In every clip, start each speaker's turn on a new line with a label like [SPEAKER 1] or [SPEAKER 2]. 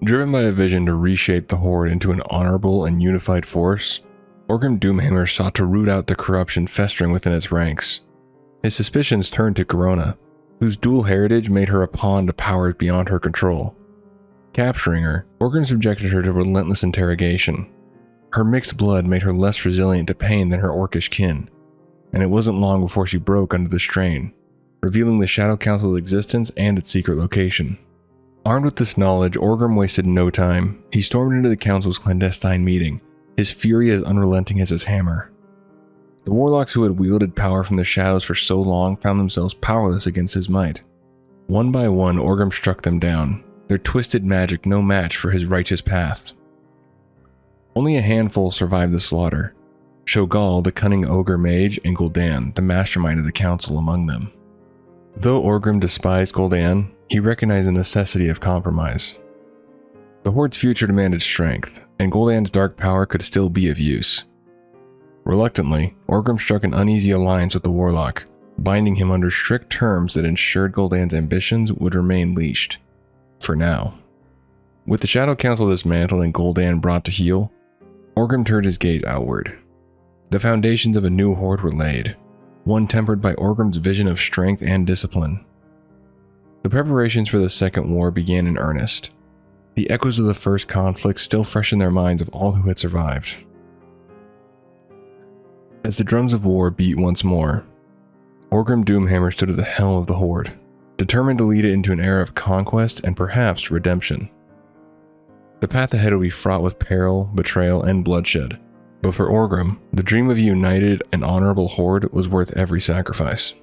[SPEAKER 1] Driven by a vision to reshape the Horde into an honorable and unified force, Orgrim Doomhammer sought to root out the corruption festering within its ranks. His suspicions turned to Corona, whose dual heritage made her a pawn to powers beyond her control. Capturing her, Orgrim subjected her to relentless interrogation. Her mixed blood made her less resilient to pain than her orcish kin, and it wasn't long before she broke under the strain, revealing the Shadow Council's existence and its secret location. Armed with this knowledge, Orgrim wasted no time. He stormed into the Council's clandestine meeting, his fury as unrelenting as his hammer. The warlocks who had wielded power from the shadows for so long found themselves powerless against his might. One by one, Orgrim struck them down, their twisted magic no match for his righteous path. Only a handful survived the slaughter, Shogal, the cunning ogre mage, and Gul'dan, the mastermind of the Council, among them. Though Orgrim despised Gul'dan, he recognized the necessity of compromise. The Horde's future demanded strength, and Gul'dan's dark power could still be of use. Reluctantly, Orgrim struck an uneasy alliance with the Warlock, binding him under strict terms that ensured Gul'dan's ambitions would remain leashed. For now. With the Shadow Council dismantled and Gul'dan brought to heel, Orgrim turned his gaze outward. The foundations of a new Horde were laid, one tempered by Orgrim's vision of strength and discipline. The preparations for the Second War began in earnest, the echoes of the first conflict still fresh in their minds of all who had survived. As the drums of war beat once more, Orgrim Doomhammer stood at the helm of the Horde, determined to lead it into an era of conquest and perhaps redemption. The path ahead would be fraught with peril, betrayal, and bloodshed, but for Orgrim, the dream of a united and honorable Horde was worth every sacrifice.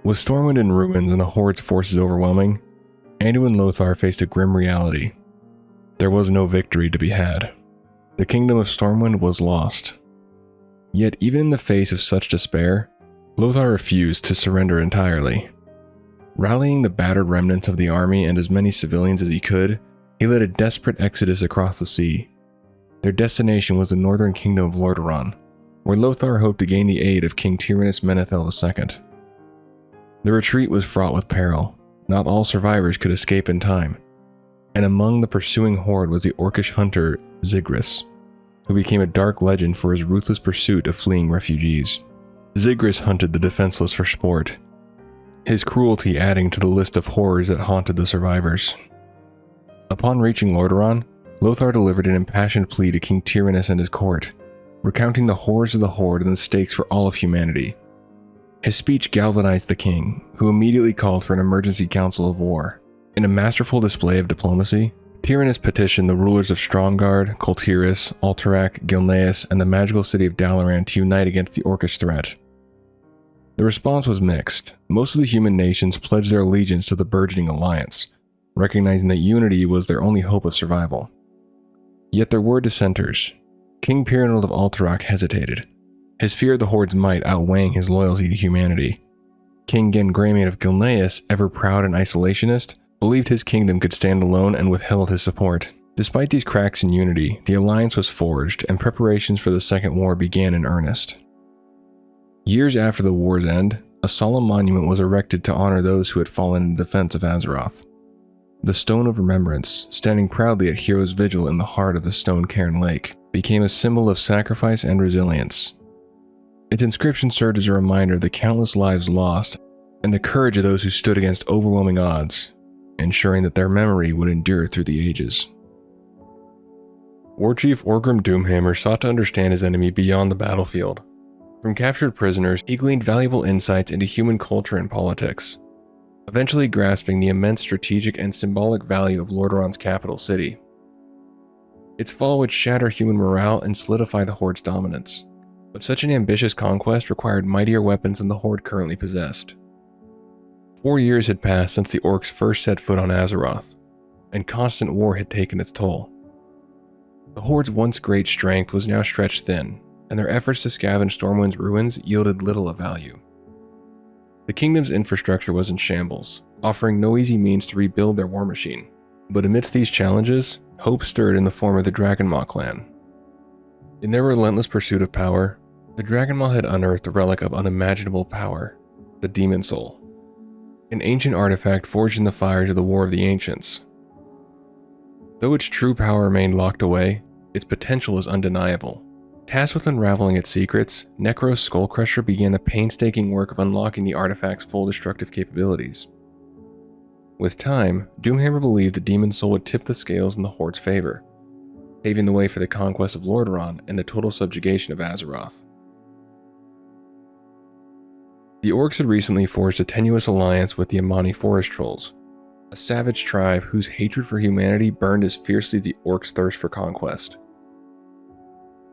[SPEAKER 1] With Stormwind in ruins and the Horde's forces overwhelming, Anduin Lothar faced a grim reality. There was no victory to be had. The kingdom of Stormwind was lost. Yet even in the face of such despair, Lothar refused to surrender entirely. Rallying the battered remnants of the army and as many civilians as he could, he led a desperate exodus across the sea. Their destination was the northern kingdom of Lordaeron, where Lothar hoped to gain the aid of King Tyrannus Menethil II. The retreat was fraught with peril. Not all survivors could escape in time, and among the pursuing Horde was the orcish hunter Zigris, who became a dark legend for his ruthless pursuit of fleeing refugees. Zigris hunted the defenseless for sport, his cruelty adding to the list of horrors that haunted the survivors. Upon reaching Lordaeron, Lothar delivered an impassioned plea to King Tyrannus and his court, recounting the horrors of the Horde and the stakes for all of humanity. His speech galvanized the king, who immediately called for an emergency council of war. In a masterful display of diplomacy, Tyrannus petitioned the rulers of Stromgarde, Koltiris, Alterac, Gilneas, and the magical city of Dalaran to unite against the orcish threat. The response was mixed. Most of the human nations pledged their allegiance to the burgeoning alliance, recognizing that unity was their only hope of survival. Yet there were dissenters. King Pyrrhinold of Alterac hesitated, his fear of the Horde's might outweighing his loyalty to humanity. King Gengramian of Gilneas, ever proud and isolationist, believed his kingdom could stand alone and withheld his support. Despite these cracks in unity, the alliance was forged and preparations for the Second War began in earnest. Years after the war's end, a solemn monument was erected to honor those who had fallen in defense of Azeroth. The Stone of Remembrance, standing proudly at Heroes' Vigil in the heart of the Stone Cairn Lake, became a symbol of sacrifice and resilience. Its inscription served as a reminder of the countless lives lost and the courage of those who stood against overwhelming odds, ensuring that their memory would endure through the ages. Warchief Orgrim Doomhammer sought to understand his enemy beyond the battlefield. From captured prisoners, he gleaned valuable insights into human culture and politics, eventually grasping the immense strategic and symbolic value of Lordaeron's capital city. Its fall would shatter human morale and solidify the Horde's dominance. But such an ambitious conquest required mightier weapons than the Horde currently possessed. 4 years had passed since the orcs first set foot on Azeroth, and constant war had taken its toll. The Horde's once great strength was now stretched thin, and their efforts to scavenge Stormwind's ruins yielded little of value. The kingdom's infrastructure was in shambles, offering no easy means to rebuild their war machine. But amidst these challenges, hope stirred in the form of the Dragonmaw clan. In their relentless pursuit of power, the Dragonmaw had unearthed a relic of unimaginable power, the Demon Soul. an ancient artifact forged in the fires of the War of the Ancients. Though its true power remained locked away, its potential was undeniable. Tasked with unraveling its secrets, Necros Skullcrusher began the painstaking work of unlocking the artifact's full destructive capabilities. With time, Doomhammer believed the Demon Soul would tip the scales in the Horde's favor, paving the way for the conquest of Lordaeron and the total subjugation of Azeroth. The Orcs had recently forged a tenuous alliance with the Amani Forest Trolls, a savage tribe whose hatred for humanity burned as fiercely as the Orcs' thirst for conquest.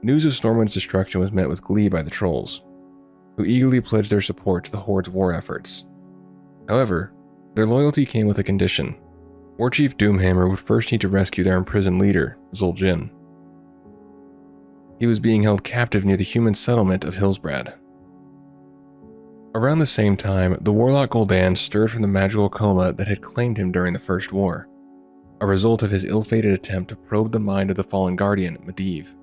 [SPEAKER 1] News of Stormwind's destruction was met with glee by the Trolls, who eagerly pledged their support to the Horde's war efforts. However, their loyalty came with a condition. Warchief Doomhammer would first need to rescue their imprisoned leader, Zul'jin. He was being held captive near the human settlement of Hillsbrad. Around the same time, the warlock Gul'dan stirred from the magical coma that had claimed him during the First War, a result of his ill-fated attempt to probe the mind of the fallen guardian, Medivh.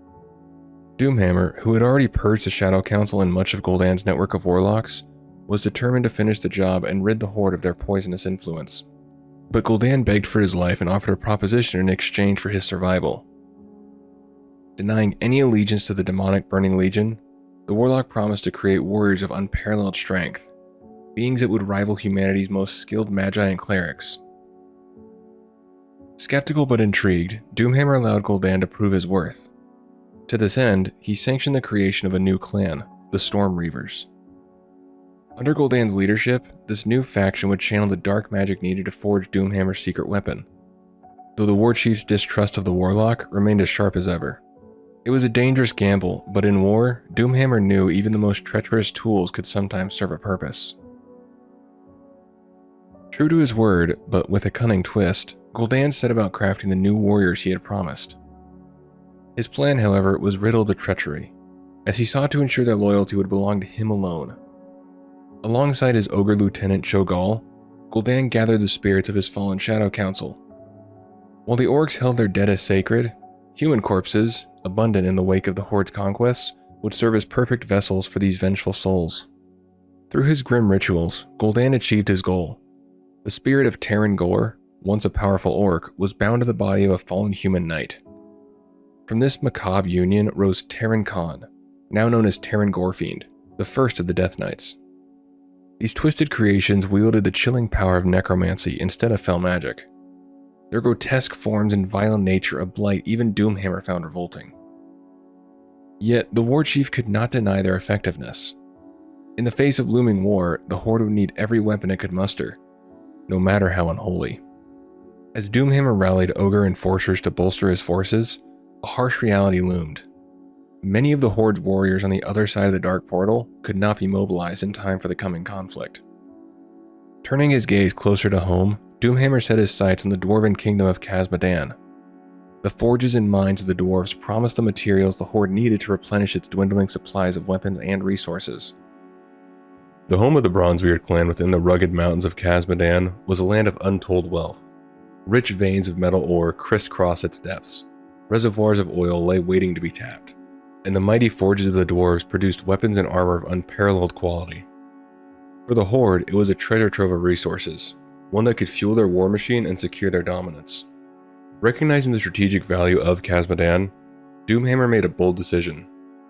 [SPEAKER 1] Doomhammer, who had already purged the Shadow Council and much of Gul'dan's network of warlocks, was determined to finish the job and rid the Horde of their poisonous influence. But Gul'dan begged for his life and offered a proposition in exchange for his survival. Denying any allegiance to the demonic Burning Legion, the warlock promised to create warriors of unparalleled strength, beings that would rival humanity's most skilled magi and clerics. Skeptical but intrigued, Doomhammer allowed Gul'dan to prove his worth. To this end, he sanctioned the creation of a new clan, the Storm Reavers. Under Gul'dan's leadership, this new faction would channel the dark magic needed to forge Doomhammer's secret weapon, though the warchief's distrust of the warlock remained as sharp as ever. It was a dangerous gamble, but in war, Doomhammer knew even the most treacherous tools could sometimes serve a purpose. True to his word, but with a cunning twist, Gul'dan set about crafting the new warriors he had promised. His plan, however, was riddled with treachery, as he sought to ensure their loyalty would belong to him alone. Alongside his ogre lieutenant Cho'Gall, Gul'dan gathered the spirits of his fallen Shadow Council. While the Orcs held their dead as sacred, human corpses, abundant in the wake of the Horde's conquests, would serve as perfect vessels for these vengeful souls. Through his grim rituals, Gul'dan achieved his goal. The spirit of Terran Gore, once a powerful Orc, was bound to the body of a fallen human knight. From this macabre union rose Terran Khan, now known as Terran Gorefiend, the first of the Death Knights. These twisted creations wielded the chilling power of necromancy instead of fell magic. Their grotesque forms and violent nature a blight even Doomhammer found revolting. Yet, the warchief could not deny their effectiveness. In the face of looming war, the Horde would need every weapon it could muster, no matter how unholy. As Doomhammer rallied ogre enforcers to bolster his forces, a harsh reality loomed. Many of the Horde's warriors on the other side of the Dark Portal could not be mobilized in time for the coming conflict. Turning his gaze closer to home, Doomhammer set his sights on the dwarven kingdom of Khazad-dûm. The forges and mines of the dwarves promised the materials the Horde needed to replenish its dwindling supplies of weapons and resources. The home of the Bronzebeard clan within the rugged mountains of Khazad-dûm was a land of untold wealth. Rich veins of metal ore crisscrossed its depths. Reservoirs of oil lay waiting to be tapped, and the mighty forges of the dwarves produced weapons and armor of unparalleled quality. For the Horde, it was a treasure trove of resources, one that could fuel their war machine and secure their dominance. Recognizing the strategic value of Khazad-dûm, Doomhammer made a bold decision.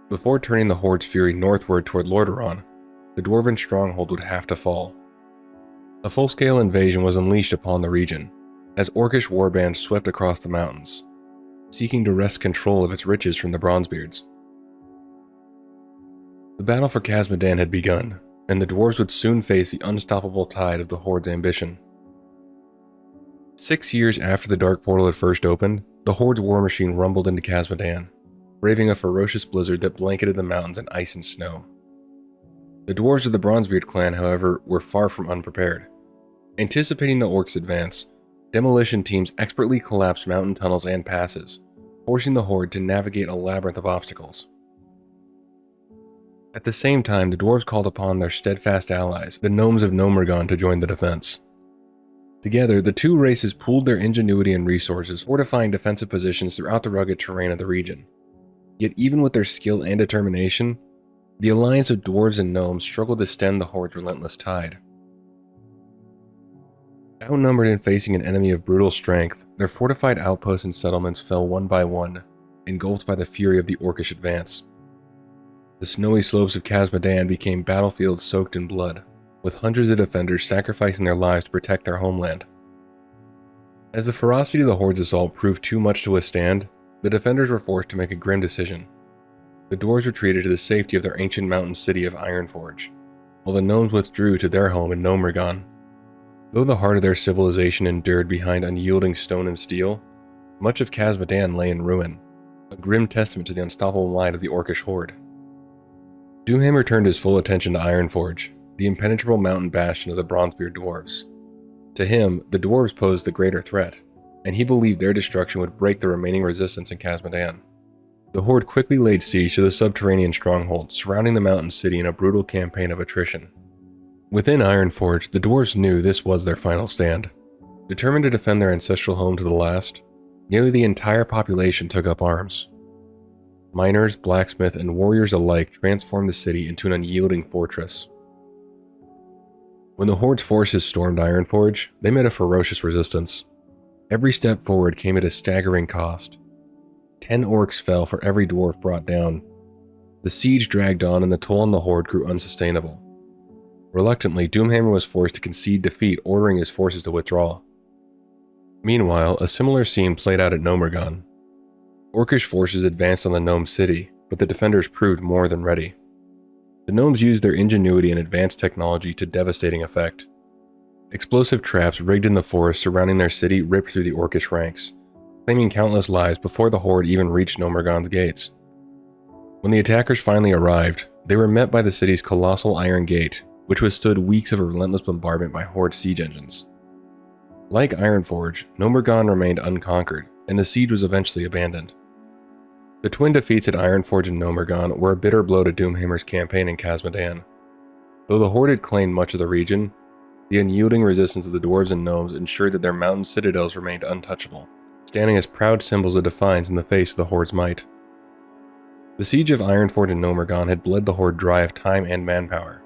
[SPEAKER 1] Before turning the Horde's fury northward toward Lordaeron, the dwarven stronghold would have to fall. A full-scale invasion was unleashed upon the region, as Orcish warbands swept across the mountains, seeking to wrest control of its riches from the Bronzebeards. The battle for Khazad-dûm had begun, and the dwarves would soon face the unstoppable tide of the Horde's ambition. 6 years after the Dark Portal had first opened, the Horde's war machine rumbled into Khazad-dûm, braving a ferocious blizzard that blanketed the mountains in ice and snow. The dwarves of the Bronzebeard clan, however, were far from unprepared. Anticipating the Orcs' advance, demolition teams expertly collapsed mountain tunnels and passes, forcing the Horde to navigate a labyrinth of obstacles. At the same time, the dwarves called upon their steadfast allies, the gnomes of Gnomeregan, to join the defense. Together, the two races pooled their ingenuity and resources, fortifying defensive positions throughout the rugged terrain of the region. Yet even with their skill and determination, the alliance of dwarves and gnomes struggled to stem the Horde's relentless tide. Outnumbered and facing an enemy of brutal strength, their fortified outposts and settlements fell one by one, engulfed by the fury of the Orcish advance. The snowy slopes of Khazad-dûm became battlefields soaked in blood, with hundreds of defenders sacrificing their lives to protect their homeland. As the ferocity of the Horde's assault proved too much to withstand, the defenders were forced to make a grim decision. The dwarves retreated to the safety of their ancient mountain city of Ironforge, while the gnomes withdrew to their home in Gnomergon. Though the heart of their civilization endured behind unyielding stone and steel, much of Khazad-dûm lay in ruin, a grim testament to the unstoppable might of the Orcish horde. Doomhammer turned his full attention to Ironforge, the impenetrable mountain bastion of the Bronzebeard dwarves. To him, the dwarves posed the greater threat, and he believed their destruction would break the remaining resistance in Khazad-dûm. The horde quickly laid siege to the subterranean stronghold surrounding the mountain city in a brutal campaign of attrition. Within Ironforge, the dwarves knew this was their final stand. Determined to defend their ancestral home to the last, nearly the entire population took up arms. Miners, blacksmiths, and warriors alike transformed the city into an unyielding fortress. When the Horde's forces stormed Ironforge, they met a ferocious resistance. Every step forward came at a staggering cost. 10 orcs fell for every dwarf brought down. The siege dragged on and the toll on the Horde grew unsustainable. Reluctantly, Doomhammer was forced to concede defeat, ordering his forces to withdraw. Meanwhile, a similar scene played out at Gnomergon. Orcish forces advanced on the gnome city, but the defenders proved more than ready. The gnomes used their ingenuity and advanced technology to devastating effect. Explosive traps rigged in the forest surrounding their city ripped through the Orcish ranks, claiming countless lives before the Horde even reached Gnomergon's gates. When the attackers finally arrived, they were met by the city's colossal iron gate, which withstood weeks of relentless bombardment by Horde siege engines. Like Ironforge, Gnomergon remained unconquered, and the siege was eventually abandoned. The twin defeats at Ironforge and Gnomergon were a bitter blow to Doomhammer's campaign in Khazad-dûm. Though the Horde had claimed much of the region, the unyielding resistance of the dwarves and gnomes ensured that their mountain citadels remained untouchable, standing as proud symbols of defiance in the face of the Horde's might. The siege of Ironforge and Gnomergon had bled the Horde dry of time and manpower,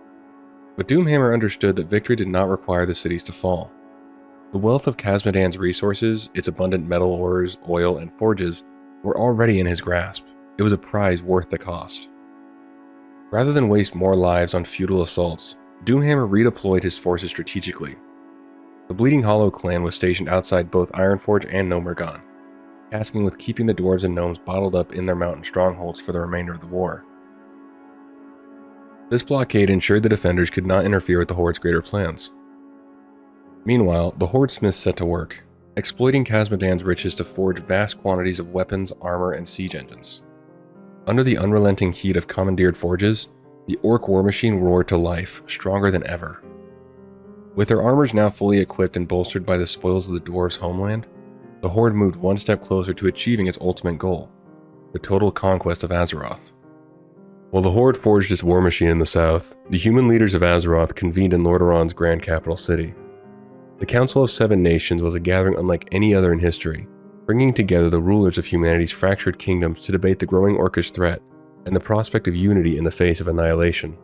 [SPEAKER 1] but Doomhammer understood that victory did not require the cities to fall. The wealth of Khazad-dûm's resources, its abundant metal ores, oil, and forges, were already in his grasp. It was a prize worth the cost. Rather than waste more lives on futile assaults, Doomhammer redeployed his forces strategically. The Bleeding Hollow clan was stationed outside both Ironforge and Gnomergon, tasking with keeping the dwarves and gnomes bottled up in their mountain strongholds for the remainder of the war. This blockade ensured the defenders could not interfere with the Horde's greater plans. Meanwhile, the Horde smiths set to work, exploiting Khazad-dûm's riches to forge vast quantities of weapons, armor, and siege engines. Under the unrelenting heat of commandeered forges, the Orc war machine roared to life, stronger than ever. With their armors now fully equipped and bolstered by the spoils of the dwarves' homeland, the Horde moved one step closer to achieving its ultimate goal, the total conquest of Azeroth. While the Horde forged its war machine in the south, the human leaders of Azeroth convened in Lordaeron's grand capital city. The Council of Seven Nations was a gathering unlike any other in history, bringing together the rulers of humanity's fractured kingdoms to debate the growing Orcish threat and the prospect of unity in the face of annihilation.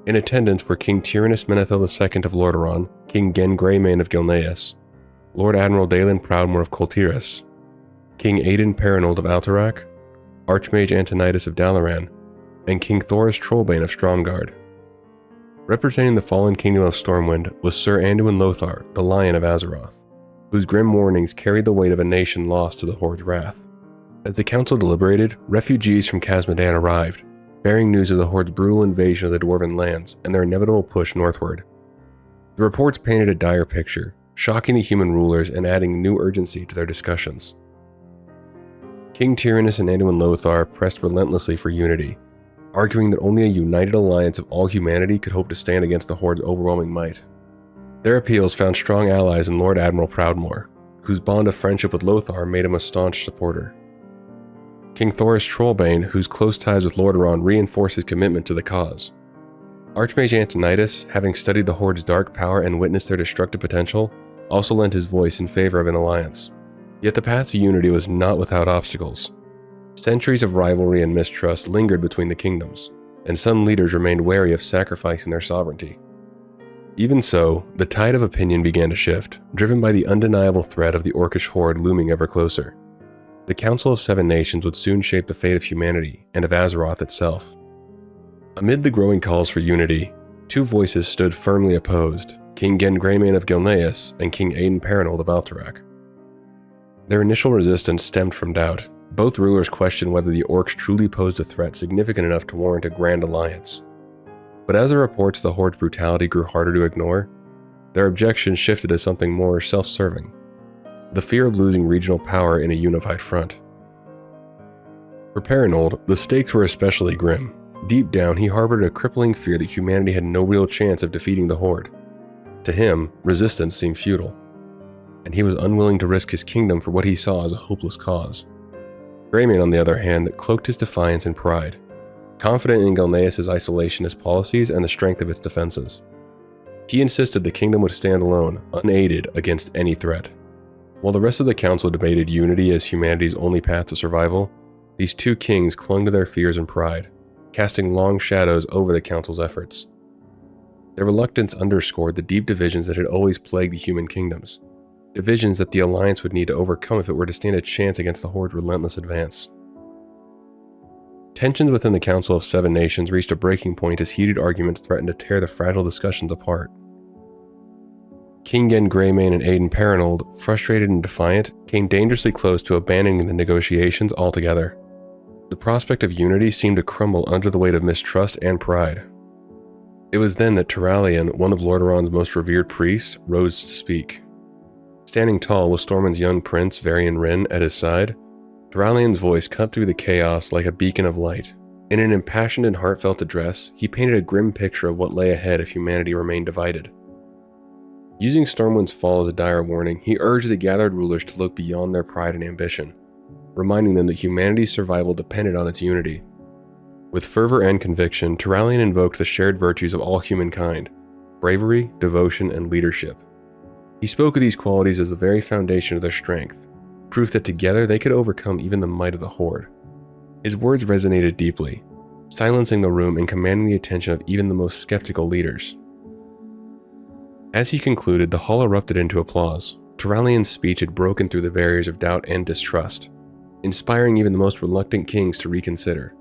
[SPEAKER 1] In attendance were King Tyrannus Menethil II of Lordaeron, King Gen Greymane of Gilneas, Lord Admiral Dalen Proudmoore of Coltyrus, King Aiden Perinold of Alterac, Archmage Antonidas of Dalaran, and King Thoris Trollbane of Stromgarde. Representing the fallen kingdom of Stormwind was Sir Anduin Lothar, the Lion of Azeroth, whose grim warnings carried the weight of a nation lost to the Horde's wrath. As the council deliberated, refugees from Khazad-dûm arrived, bearing news of the Horde's brutal invasion of the Dwarven lands and their inevitable push northward. The reports painted a dire picture, shocking the human rulers and adding new urgency to their discussions. King Tyrannus and Anduin Lothar pressed relentlessly for unity, arguing that only a united alliance of all humanity could hope to stand against the Horde's overwhelming might. Their appeals found strong allies in Lord Admiral Proudmoore, whose bond of friendship with Lothar made him a staunch supporter. King Thoris Trollbane, whose close ties with Lordaeron reinforced his commitment to the cause. Archmage Antonidas, having studied the Horde's dark power and witnessed their destructive potential, also lent his voice in favor of an alliance. Yet the path to unity was not without obstacles. Centuries of rivalry and mistrust lingered between the kingdoms, and some leaders remained wary of sacrificing their sovereignty. Even so, the tide of opinion began to shift, driven by the undeniable threat of the Orcish horde looming ever closer. The Council of Seven Nations would soon shape the fate of humanity and of Azeroth itself. Amid the growing calls for unity, two voices stood firmly opposed, King Gen Greymane of Gilneas and King Aiden Paranold of Alterac. Their initial resistance stemmed from doubt. Both rulers questioned whether the Orcs truly posed a threat significant enough to warrant a grand alliance. But as the reports of the Horde's brutality grew harder to ignore, their objections shifted to something more self-serving: the fear of losing regional power in a unified front. For Paranold, the stakes were especially grim. Deep down, he harbored a crippling fear that humanity had no real chance of defeating the Horde. To him, resistance seemed futile, and he was unwilling to risk his kingdom for what he saw as a hopeless cause. Greymane, on the other hand, cloaked his defiance in pride, confident in Gilneas' isolationist policies and the strength of its defenses. He insisted the kingdom would stand alone, unaided against any threat. While the rest of the council debated unity as humanity's only path to survival, these two kings clung to their fears and pride, casting long shadows over the council's efforts. Their reluctance underscored the deep divisions that had always plagued the human kingdoms, divisions that the Alliance would need to overcome if it were to stand a chance against the Horde's relentless advance. Tensions within the Council of Seven Nations reached a breaking point as heated arguments threatened to tear the fragile discussions apart. King Gen Greymane and Aiden Paranold, frustrated and defiant, came dangerously close to abandoning the negotiations altogether. The prospect of unity seemed to crumble under the weight of mistrust and pride. It was then that Turalyon, one of Lordaeron's most revered priests, rose to speak. Standing tall with Stormwind's young prince, Varian Wrynn, at his side, Turalyon's voice cut through the chaos like a beacon of light. In an impassioned and heartfelt address, he painted a grim picture of what lay ahead if humanity remained divided. Using Stormwind's fall as a dire warning, he urged the gathered rulers to look beyond their pride and ambition, reminding them that humanity's survival depended on its unity. With fervor and conviction, Turalyon invoked the shared virtues of all humankind: bravery, devotion, and leadership. He spoke of these qualities as the very foundation of their strength, proof that together they could overcome even the might of the Horde. His words resonated deeply, silencing the room and commanding the attention of even the most skeptical leaders. As he concluded, the hall erupted into applause. Turalyon's speech had broken through the barriers of doubt and distrust, inspiring even the most reluctant kings to reconsider.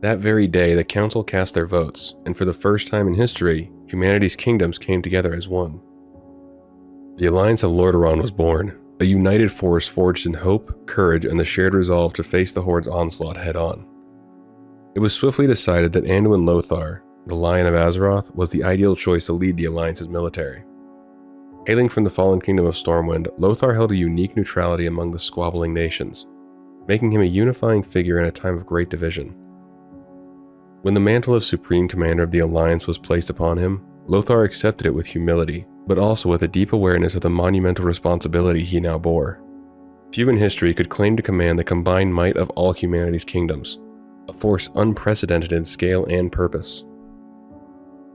[SPEAKER 1] That very day, the council cast their votes, and for the first time in history, humanity's kingdoms came together as one. The Alliance of Lordaeron was born, a united force forged in hope, courage, and the shared resolve to face the Horde's onslaught head-on. It was swiftly decided that Anduin Lothar, the Lion of Azeroth, was the ideal choice to lead the Alliance's military. Hailing from the fallen kingdom of Stormwind, Lothar held a unique neutrality among the squabbling nations, making him a unifying figure in a time of great division. When the mantle of Supreme Commander of the Alliance was placed upon him, Lothar accepted it with humility, but also with a deep awareness of the monumental responsibility he now bore. Few in history could claim to command the combined might of all humanity's kingdoms, a force unprecedented in scale and purpose.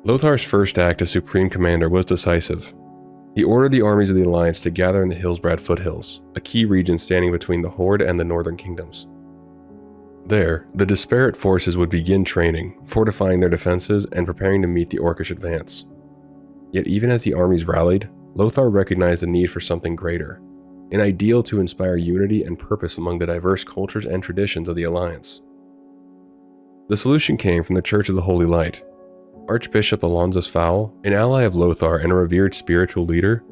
[SPEAKER 1] Lothar's first act as Supreme Commander was decisive. He ordered the armies of the Alliance to gather in the Hillsbrad foothills, a key region standing between the Horde and the northern kingdoms. There, the disparate forces would begin training, fortifying their defenses, and preparing to meet the Orcish advance. Yet even as the armies rallied, Lothar recognized the need for something greater, an ideal to inspire unity and purpose among the diverse cultures and traditions of the Alliance. The solution came from the Church of the Holy Light. Archbishop Alonzus Fowl, an ally of Lothar and a revered spiritual leader,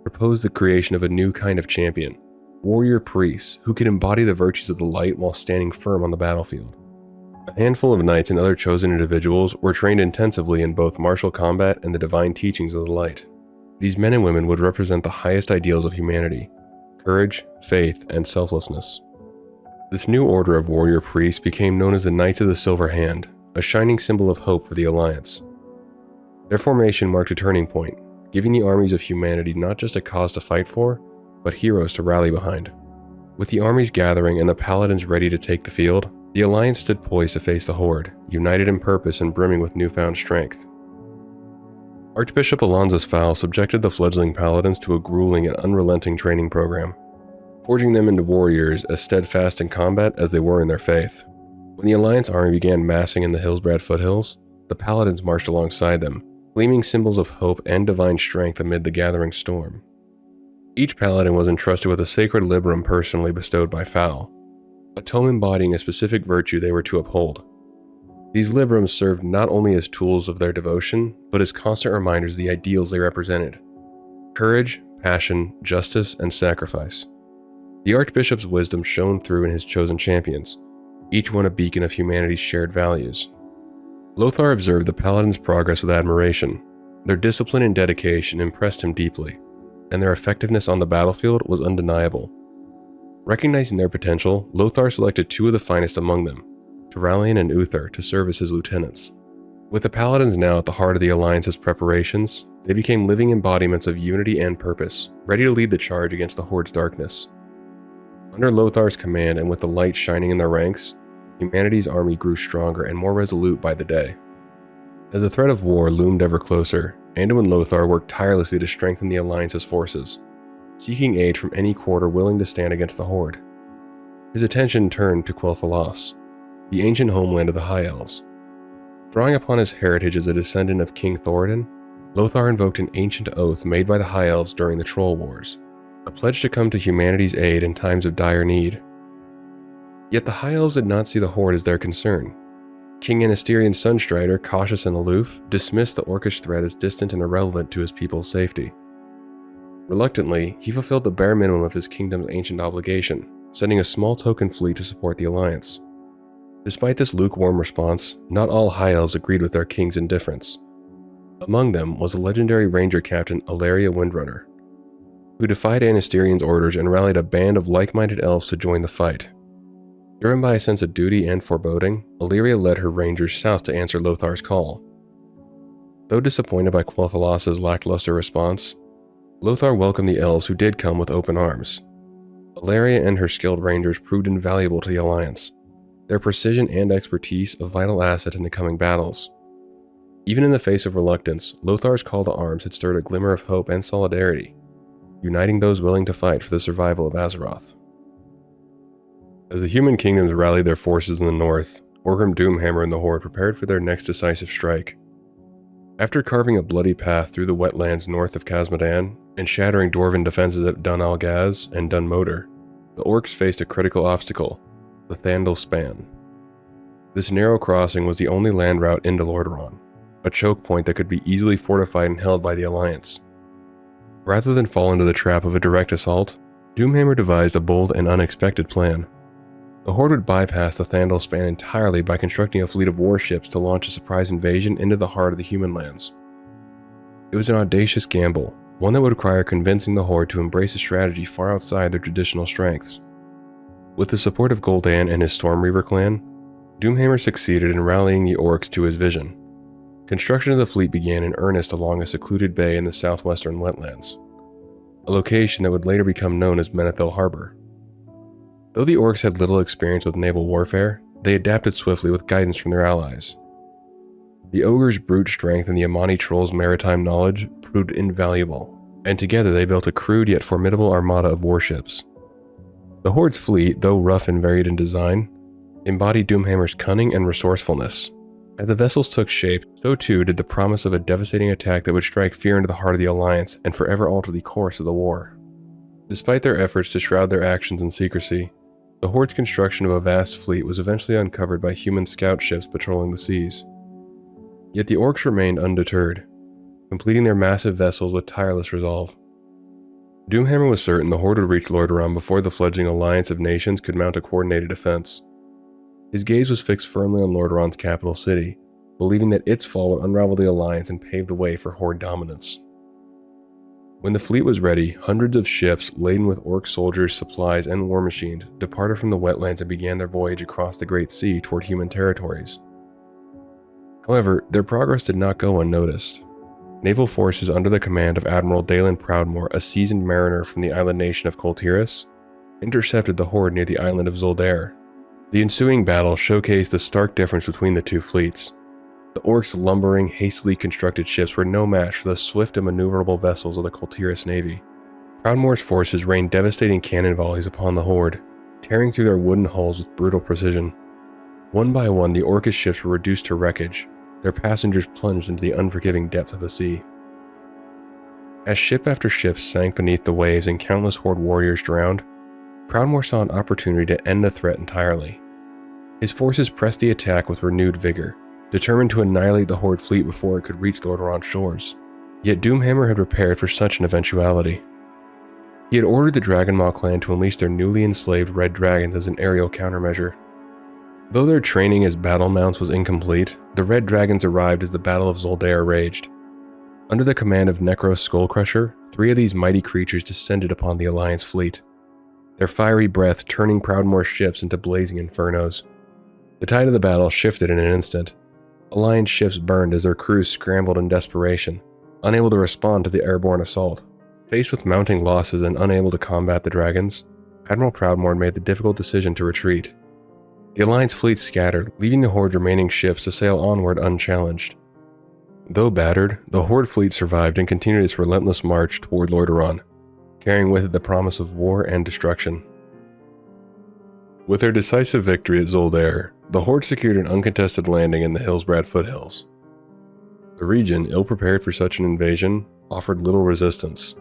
[SPEAKER 1] proposed the creation of a new kind of champion, warrior priests who could embody the virtues of the light while standing firm on the battlefield. A handful of knights and other chosen individuals were trained intensively in both martial combat and the divine teachings of the light. These men and women would represent the highest ideals of humanity: courage, faith, and selflessness. This new order of warrior priests became known as the Knights of the Silver Hand, a shining symbol of hope for the Alliance. Their formation marked a turning point, giving the armies of humanity not just a cause to fight for, but heroes to rally behind. With the armies gathering and the paladins ready to take the field, the Alliance stood poised to face the Horde, united in purpose and brimming with newfound strength. Archbishop Alonzus Fowl subjected the fledgling paladins to a grueling and unrelenting training program, forging them into warriors as steadfast in combat as they were in their faith. When the Alliance army began massing in the Hillsbrad foothills, the paladins marched alongside them, gleaming symbols of hope and divine strength amid the gathering storm. Each paladin was entrusted with a sacred librum personally bestowed by Fal, a tome embodying a specific virtue they were to uphold. These librums served not only as tools of their devotion, but as constant reminders of the ideals they represented: courage, passion, justice, and sacrifice. The Archbishop's wisdom shone through in his chosen champions, each one a beacon of humanity's shared values. Lothar observed the paladins' progress with admiration. Their discipline and dedication impressed him deeply, and their effectiveness on the battlefield was undeniable. Recognizing their potential, Lothar selected 2 of the finest among them, Turalian and Uther, to serve as his lieutenants. With the paladins now at the heart of the Alliance's preparations, they became living embodiments of unity and purpose, ready to lead the charge against the Horde's darkness. Under Lothar's command and with the light shining in their ranks, humanity's army grew stronger and more resolute by the day. As the threat of war loomed ever closer, Anduin Lothar worked tirelessly to strengthen the Alliance's forces, seeking aid from any quarter willing to stand against the Horde. His attention turned to Quel'Thalas, the ancient homeland of the High Elves. Drawing upon his heritage as a descendant of King Thoradin, Lothar invoked an ancient oath made by the High Elves during the Troll Wars, a pledge to come to humanity's aid in times of dire need. Yet the High Elves did not see the Horde as their concern. King Anasterian's Sunstrider, cautious and aloof, dismissed the Orcish threat as distant and irrelevant to his people's safety. Reluctantly, he fulfilled the bare minimum of his kingdom's ancient obligation, sending a small token fleet to support the Alliance. Despite this lukewarm response, not all High Elves agreed with their king's indifference. Among them was a legendary ranger captain, Ilaria Windrunner, who defied Anasterian's orders and rallied a band of like-minded elves to join the fight. Driven by a sense of duty and foreboding, Ilaria led her rangers south to answer Lothar's call. Though disappointed by Quel'Thalas' lackluster response, Lothar welcomed the elves who did come with open arms. Ilaria and her skilled rangers proved invaluable to the Alliance, their precision and expertise a vital asset in the coming battles. Even in the face of reluctance, Lothar's call to arms had stirred a glimmer of hope and solidarity, uniting those willing to fight for the survival of Azeroth. As the human kingdoms rallied their forces in the north, Orgrim Doomhammer and the Horde prepared for their next decisive strike. After carving a bloody path through the wetlands north of Khazmodan and shattering Dwarven defenses at Dun Algaz and Dun Moder, the Orcs faced a critical obstacle: the Thandal Span. This narrow crossing was the only land route into Lordaeron, a choke point that could be easily fortified and held by the Alliance. Rather than fall into the trap of a direct assault, Doomhammer devised a bold and unexpected plan. The Horde would bypass the Thandal Span entirely by constructing a fleet of warships to launch a surprise invasion into the heart of the human lands. It was an audacious gamble, one that would require convincing the Horde to embrace a strategy far outside their traditional strengths. With the support of Gul'dan and his Stormreaver clan, Doomhammer succeeded in rallying the Orcs to his vision. Construction of the fleet began in earnest along a secluded bay in the southwestern wetlands, a location that would later become known as Menethil Harbor. Though the Orcs had little experience with naval warfare, they adapted swiftly with guidance from their allies. The Ogre's brute strength and the Amani Troll's maritime knowledge proved invaluable, and together they built a crude yet formidable armada of warships. The Horde's fleet, though rough and varied in design, embodied Doomhammer's cunning and resourcefulness. As the vessels took shape, so too did the promise of a devastating attack that would strike fear into the heart of the Alliance and forever alter the course of the war. Despite their efforts to shroud their actions in secrecy, the Horde's construction of a vast fleet was eventually uncovered by human scout ships patrolling the seas. Yet the Orcs remained undeterred, completing their massive vessels with tireless resolve. Doomhammer was certain the Horde would reach Lordaeron before the fledgling alliance of nations could mount a coordinated defense. His gaze was fixed firmly on Lordaeron's capital city, believing that its fall would unravel the alliance and pave the way for Horde dominance. When the fleet was ready, hundreds of ships laden with Orc soldiers, supplies, and war machines departed from the wetlands and began their voyage across the Great Sea toward human territories. However, their progress did not go unnoticed. Naval forces under the command of Admiral Dalen Proudmoore, a seasoned mariner from the island nation of Koltiris, intercepted the Horde near the island of Zoldair. The ensuing battle showcased the stark difference between the two fleets. The Orcs' lumbering, hastily constructed ships were no match for the swift and maneuverable vessels of the Koltiris navy. Proudmoore's forces rained devastating cannon volleys upon the Horde, tearing through their wooden hulls with brutal precision. One by one, the Orcish ships were reduced to wreckage, their passengers plunged into the unforgiving depth of the sea. As ship after ship sank beneath the waves and countless Horde warriors drowned, Proudmoore saw an opportunity to end the threat entirely. His forces pressed the attack with renewed vigor, determined to annihilate the Horde fleet before it could reach Lordaeron's shores. Yet Doomhammer had prepared for such an eventuality. He had ordered the Dragonmaw clan to unleash their newly enslaved red dragons as an aerial countermeasure. Though their training as battle mounts was incomplete, the red dragons arrived as the Battle of Zoldair raged. Under the command of Necros Skullcrusher, 3 of these mighty creatures descended upon the Alliance fleet, their fiery breath turning Proudmoore's ships into blazing infernos. The tide of the battle shifted in an instant. Alliance ships burned as their crews scrambled in desperation, unable to respond to the airborne assault. Faced with mounting losses and unable to combat the dragons, Admiral Proudmoore made the difficult decision to retreat. The Alliance fleet scattered, leaving the Horde's remaining ships to sail onward unchallenged. Though battered, the Horde fleet survived and continued its relentless march toward Lordaeron, carrying with it the promise of war and destruction. With their decisive victory at Zoldair, the Horde secured an uncontested landing in the Hillsbrad foothills. The region, ill-prepared for such an invasion, offered little resistance.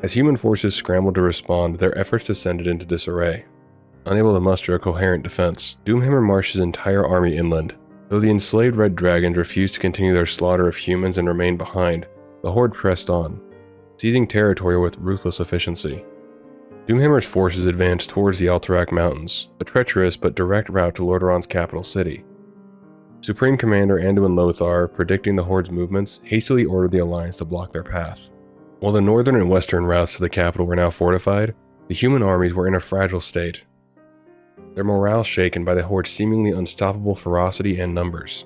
[SPEAKER 1] As human forces scrambled to respond, their efforts descended into disarray. Unable to muster a coherent defense, Doomhammer marched his entire army inland. Though the enslaved red dragons refused to continue their slaughter of humans and remained behind, the Horde pressed on, seizing territory with ruthless efficiency. Doomhammer's forces advanced towards the Alterac Mountains, a treacherous but direct route to Lordaeron's capital city. Supreme Commander Anduin Lothar, predicting the Horde's movements, hastily ordered the Alliance to block their path. While the northern and western routes to the capital were now fortified, the human armies were in a fragile state, their morale shaken by the Horde's seemingly unstoppable ferocity and numbers.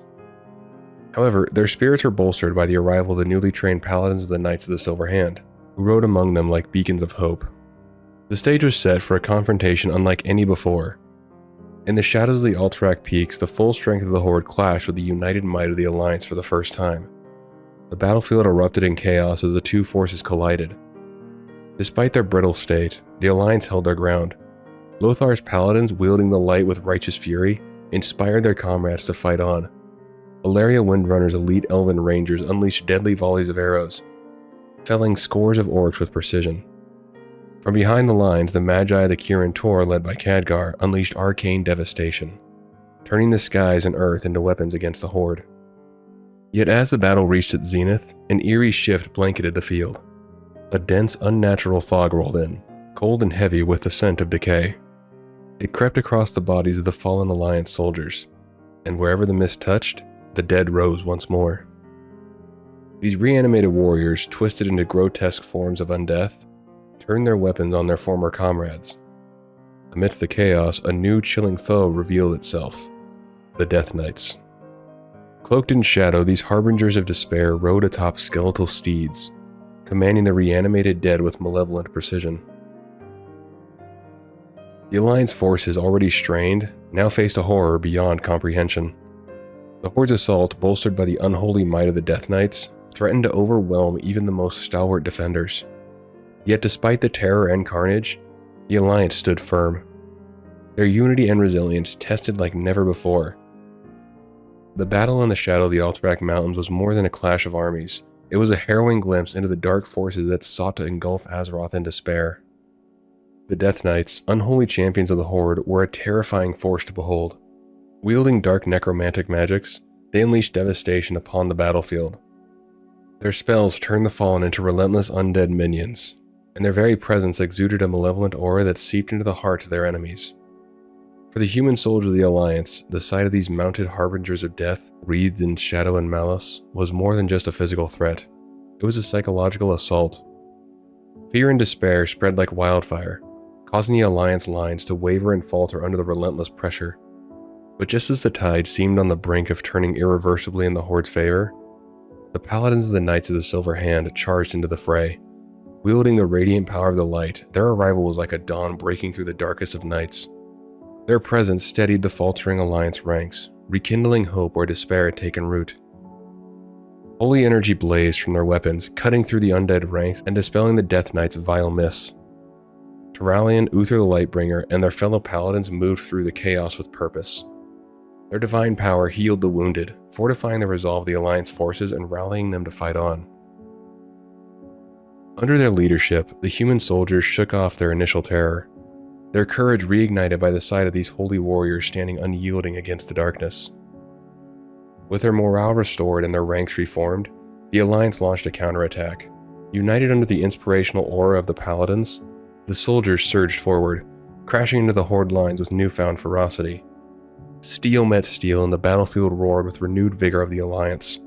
[SPEAKER 1] However, their spirits were bolstered by the arrival of the newly trained paladins of the Knights of the Silver Hand, who rode among them like beacons of hope. The stage was set for a confrontation unlike any before. In the shadows of the Alterac peaks, the full strength of the Horde clashed with the united might of the Alliance for the first time. The battlefield erupted in chaos as the two forces collided. Despite their brittle state, the Alliance held their ground. Lothar's paladins, wielding the light with righteous fury, inspired their comrades to fight on. Ilaria Windrunner's elite elven rangers unleashed deadly volleys of arrows, felling scores of orcs with precision. From behind the lines, the Magi of the Kirin Tor, led by Khadgar, unleashed arcane devastation, turning the skies and earth into weapons against the Horde. Yet as the battle reached its zenith, an eerie shift blanketed the field. A dense, unnatural fog rolled in, cold and heavy with the scent of decay. It crept across the bodies of the fallen Alliance soldiers, and wherever the mist touched, the dead rose once more. These reanimated warriors, twisted into grotesque forms of undeath, turned their weapons on their former comrades. Amidst the chaos, a new chilling foe revealed itself: the Death Knights. Cloaked in shadow, these harbingers of despair rode atop skeletal steeds, commanding the reanimated dead with malevolent precision. The Alliance forces, already strained, now faced a horror beyond comprehension. The Horde's assault, bolstered by the unholy might of the Death Knights, threatened to overwhelm even the most stalwart defenders. Yet despite the terror and carnage, the Alliance stood firm. Their unity and resilience tested like never before. The battle in the shadow of the Alterac Mountains was more than a clash of armies. It was a harrowing glimpse into the dark forces that sought to engulf Azeroth in despair. The Death Knights, unholy champions of the Horde, were a terrifying force to behold. Wielding dark necromantic magics, they unleashed devastation upon the battlefield. Their spells turned the fallen into relentless undead minions, and their very presence exuded a malevolent aura that seeped into the hearts of their enemies. For the human soldiers of the Alliance, the sight of these mounted harbingers of death, wreathed in shadow and malice, was more than just a physical threat. It was a psychological assault. Fear and despair spread like wildfire, causing the Alliance lines to waver and falter under the relentless pressure. But just as the tide seemed on the brink of turning irreversibly in the Horde's favor, the paladins of the Knights of the Silver Hand charged into the fray. Wielding the radiant power of the light, their arrival was like a dawn breaking through the darkest of nights. Their presence steadied the faltering Alliance ranks, rekindling hope where despair had taken root. Holy energy blazed from their weapons, cutting through the undead ranks and dispelling the Death Knights' vile mists. Turalian, Uther the Lightbringer, and their fellow paladins moved through the chaos with purpose. Their divine power healed the wounded, fortifying the resolve of the Alliance forces and rallying them to fight on. Under their leadership, the human soldiers shook off their initial terror, their courage reignited by the sight of these holy warriors standing unyielding against the darkness. With their morale restored and their ranks reformed, the Alliance launched a counterattack. United under the inspirational aura of the Paladins, the soldiers surged forward, crashing into the Horde lines with newfound ferocity. Steel met steel and the battlefield roared with renewed vigor of the Alliance.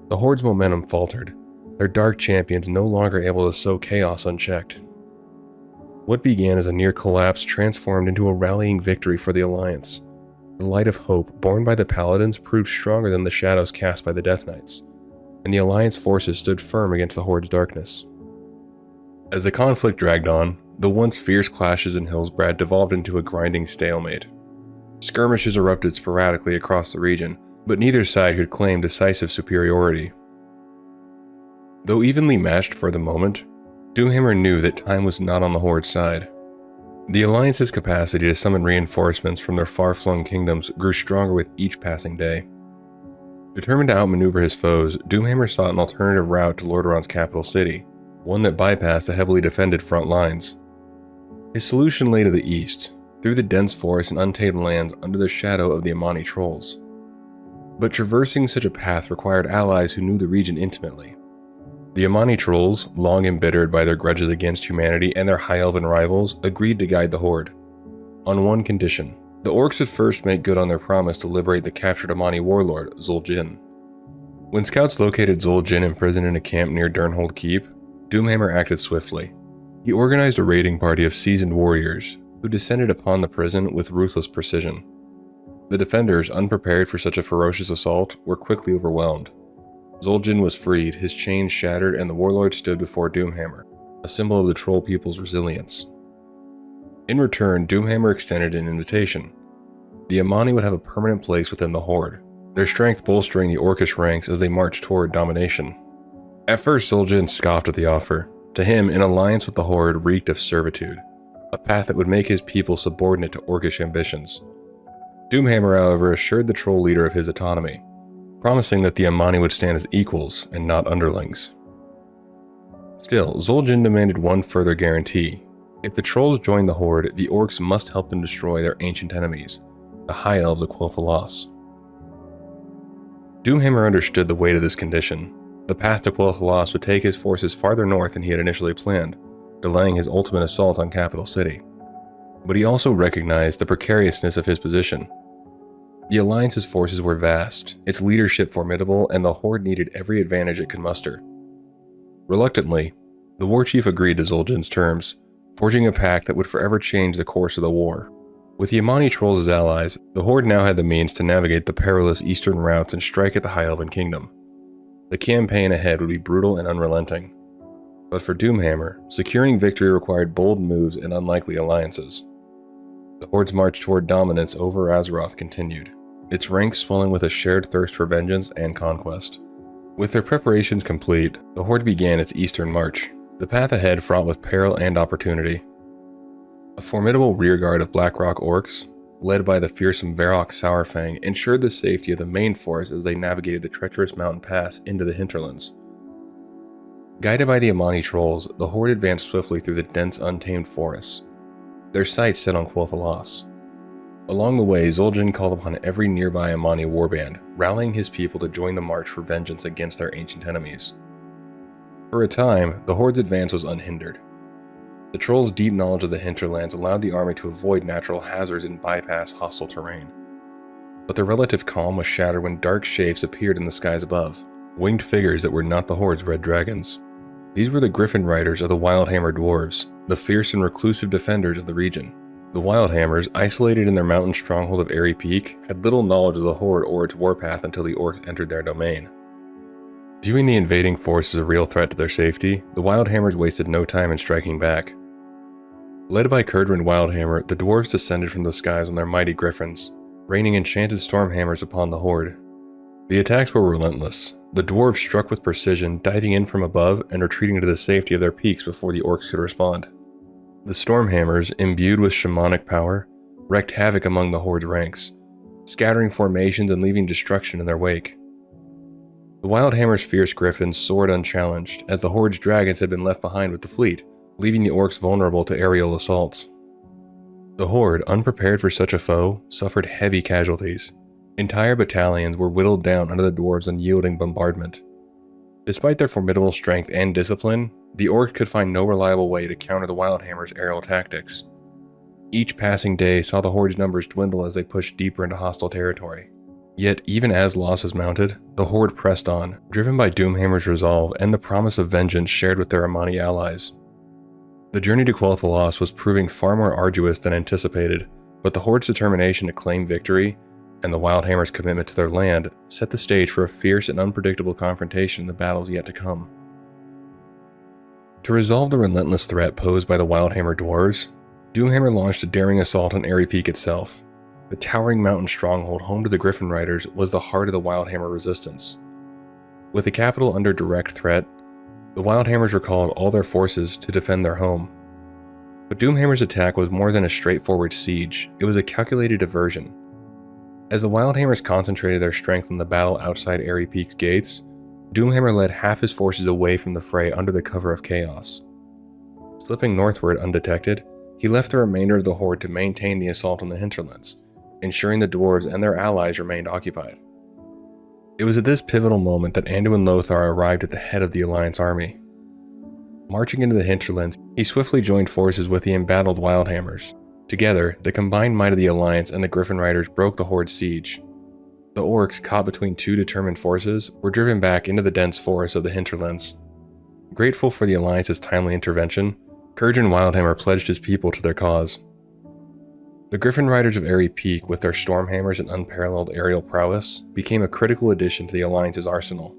[SPEAKER 1] The Horde's momentum faltered, their dark champions no longer able to sow chaos unchecked. What began as a near collapse transformed into a rallying victory for the Alliance. The light of hope borne by the Paladins proved stronger than the shadows cast by the Death Knights, and the Alliance forces stood firm against the Horde's darkness. As the conflict dragged on, the once fierce clashes in Hillsbrad devolved into a grinding stalemate. Skirmishes erupted sporadically across the region, but neither side could claim decisive superiority. Though evenly matched for the moment, Doomhammer knew that time was not on the Horde's side. The Alliance's capacity to summon reinforcements from their far-flung kingdoms grew stronger with each passing day. Determined to outmaneuver his foes, Doomhammer sought an alternative route to Lordaeron's capital city, one that bypassed the heavily defended front lines. His solution lay to the east, through the dense forest and untamed lands under the shadow of the Amani trolls. But traversing such a path required allies who knew the region intimately. The Amani trolls, long embittered by their grudges against humanity and their high elven rivals, agreed to guide the Horde. On one condition: the orcs would first make good on their promise to liberate the captured Amani warlord, Zul'jin. When scouts located Zul'jin imprisoned in a camp near Durnhold Keep, Doomhammer acted swiftly. He organized a raiding party of seasoned warriors, who descended upon the prison with ruthless precision. The defenders, unprepared for such a ferocious assault, were quickly overwhelmed. Zul'jin was freed, his chains shattered, and the warlord stood before Doomhammer, a symbol of the troll people's resilience. In return, Doomhammer extended an invitation. The Amani would have a permanent place within the Horde, their strength bolstering the orcish ranks as they marched toward domination. At first, Zul'jin scoffed at the offer. To him, an alliance with the Horde reeked of servitude, a path that would make his people subordinate to orcish ambitions. Doomhammer, however, assured the troll leader of his autonomy, promising that the Amani would stand as equals and not underlings. Still, Zul'jin demanded one further guarantee. If the trolls joined the Horde, the orcs must help them destroy their ancient enemies, the High Elves of Quel'Thalas. Doomhammer understood the weight of this condition. The path to Quel'Thalas would take his forces farther north than he had initially planned, delaying his ultimate assault on Capital City. But he also recognized the precariousness of his position. The Alliance's forces were vast, its leadership formidable, and the Horde needed every advantage it could muster. Reluctantly, the warchief agreed to Zul'jin's terms, forging a pact that would forever change the course of the war. With the Amani trolls as allies, the Horde now had the means to navigate the perilous eastern routes and strike at the High Elven Kingdom. The campaign ahead would be brutal and unrelenting. But for Doomhammer, securing victory required bold moves and unlikely alliances. The Horde's march toward dominance over Azeroth continued, its ranks swelling with a shared thirst for vengeance and conquest. With their preparations complete, the Horde began its eastern march, the path ahead fraught with peril and opportunity. A formidable rearguard of Blackrock orcs, led by the fearsome Varrock Sourfang, ensured the safety of the main force as they navigated the treacherous mountain pass into the hinterlands. Guided by the Amani trolls, the Horde advanced swiftly through the dense, untamed forests, their sights set on Quel'Thalas. Along the way, Zul'jin called upon every nearby Amani warband, rallying his people to join the march for vengeance against their ancient enemies. For a time, the Horde's advance was unhindered. The trolls' deep knowledge of the hinterlands allowed the army to avoid natural hazards and bypass hostile terrain. But the relative calm was shattered when dark shapes appeared in the skies above, winged figures that were not the Horde's red dragons. These were the Griffin Riders of the Wildhammer Dwarves, the fierce and reclusive defenders of the region. The Wildhammers, isolated in their mountain stronghold of Airy Peak, had little knowledge of the Horde or its warpath until the orcs entered their domain. Viewing the invading force as a real threat to their safety, the Wildhammers wasted no time in striking back. Led by Curdrin Wildhammer, the dwarves descended from the skies on their mighty griffins, raining enchanted stormhammers upon the Horde. The attacks were relentless. The dwarves struck with precision, diving in from above and retreating to the safety of their peaks before the orcs could respond. The Stormhammers, imbued with shamanic power, wreaked havoc among the Horde's ranks, scattering formations and leaving destruction in their wake. The Wildhammer's fierce griffins soared unchallenged, as the Horde's dragons had been left behind with the fleet, leaving the orcs vulnerable to aerial assaults. The Horde, unprepared for such a foe, suffered heavy casualties. Entire battalions were whittled down under the dwarves' unyielding bombardment. Despite their formidable strength and discipline, the orcs could find no reliable way to counter the Wildhammer's aerial tactics. Each passing day saw the Horde's numbers dwindle as they pushed deeper into hostile territory. Yet, even as losses mounted, the Horde pressed on, driven by Doomhammer's resolve and the promise of vengeance shared with their Amani allies. The journey to Quel'Thalas was proving far more arduous than anticipated, but the Horde's determination to claim victory, and the Wildhammer's commitment to their land, set the stage for a fierce and unpredictable confrontation in the battles yet to come. To resolve the relentless threat posed by the Wildhammer dwarves, Doomhammer launched a daring assault on Airy Peak itself. The towering mountain stronghold home to the Griffin Riders was the heart of the Wildhammer resistance. With the capital under direct threat, the Wildhammers recalled all their forces to defend their home. But Doomhammer's attack was more than a straightforward siege, it was a calculated diversion. As the Wildhammers concentrated their strength on the battle outside Airy Peak's gates, Doomhammer led half his forces away from the fray under the cover of chaos. Slipping northward undetected, he left the remainder of the Horde to maintain the assault on the hinterlands, ensuring the dwarves and their allies remained occupied. It was at this pivotal moment that Anduin Lothar arrived at the head of the Alliance army. Marching into the hinterlands, he swiftly joined forces with the embattled Wildhammers. Together, the combined might of the Alliance and the Griffin Riders broke the Horde's siege. The orcs, caught between two determined forces, were driven back into the dense forests of the hinterlands. Grateful for the Alliance's timely intervention, Kurgan Wildhammer pledged his people to their cause. The Griffin Riders of Airy Peak, with their Stormhammers and unparalleled aerial prowess, became a critical addition to the Alliance's arsenal.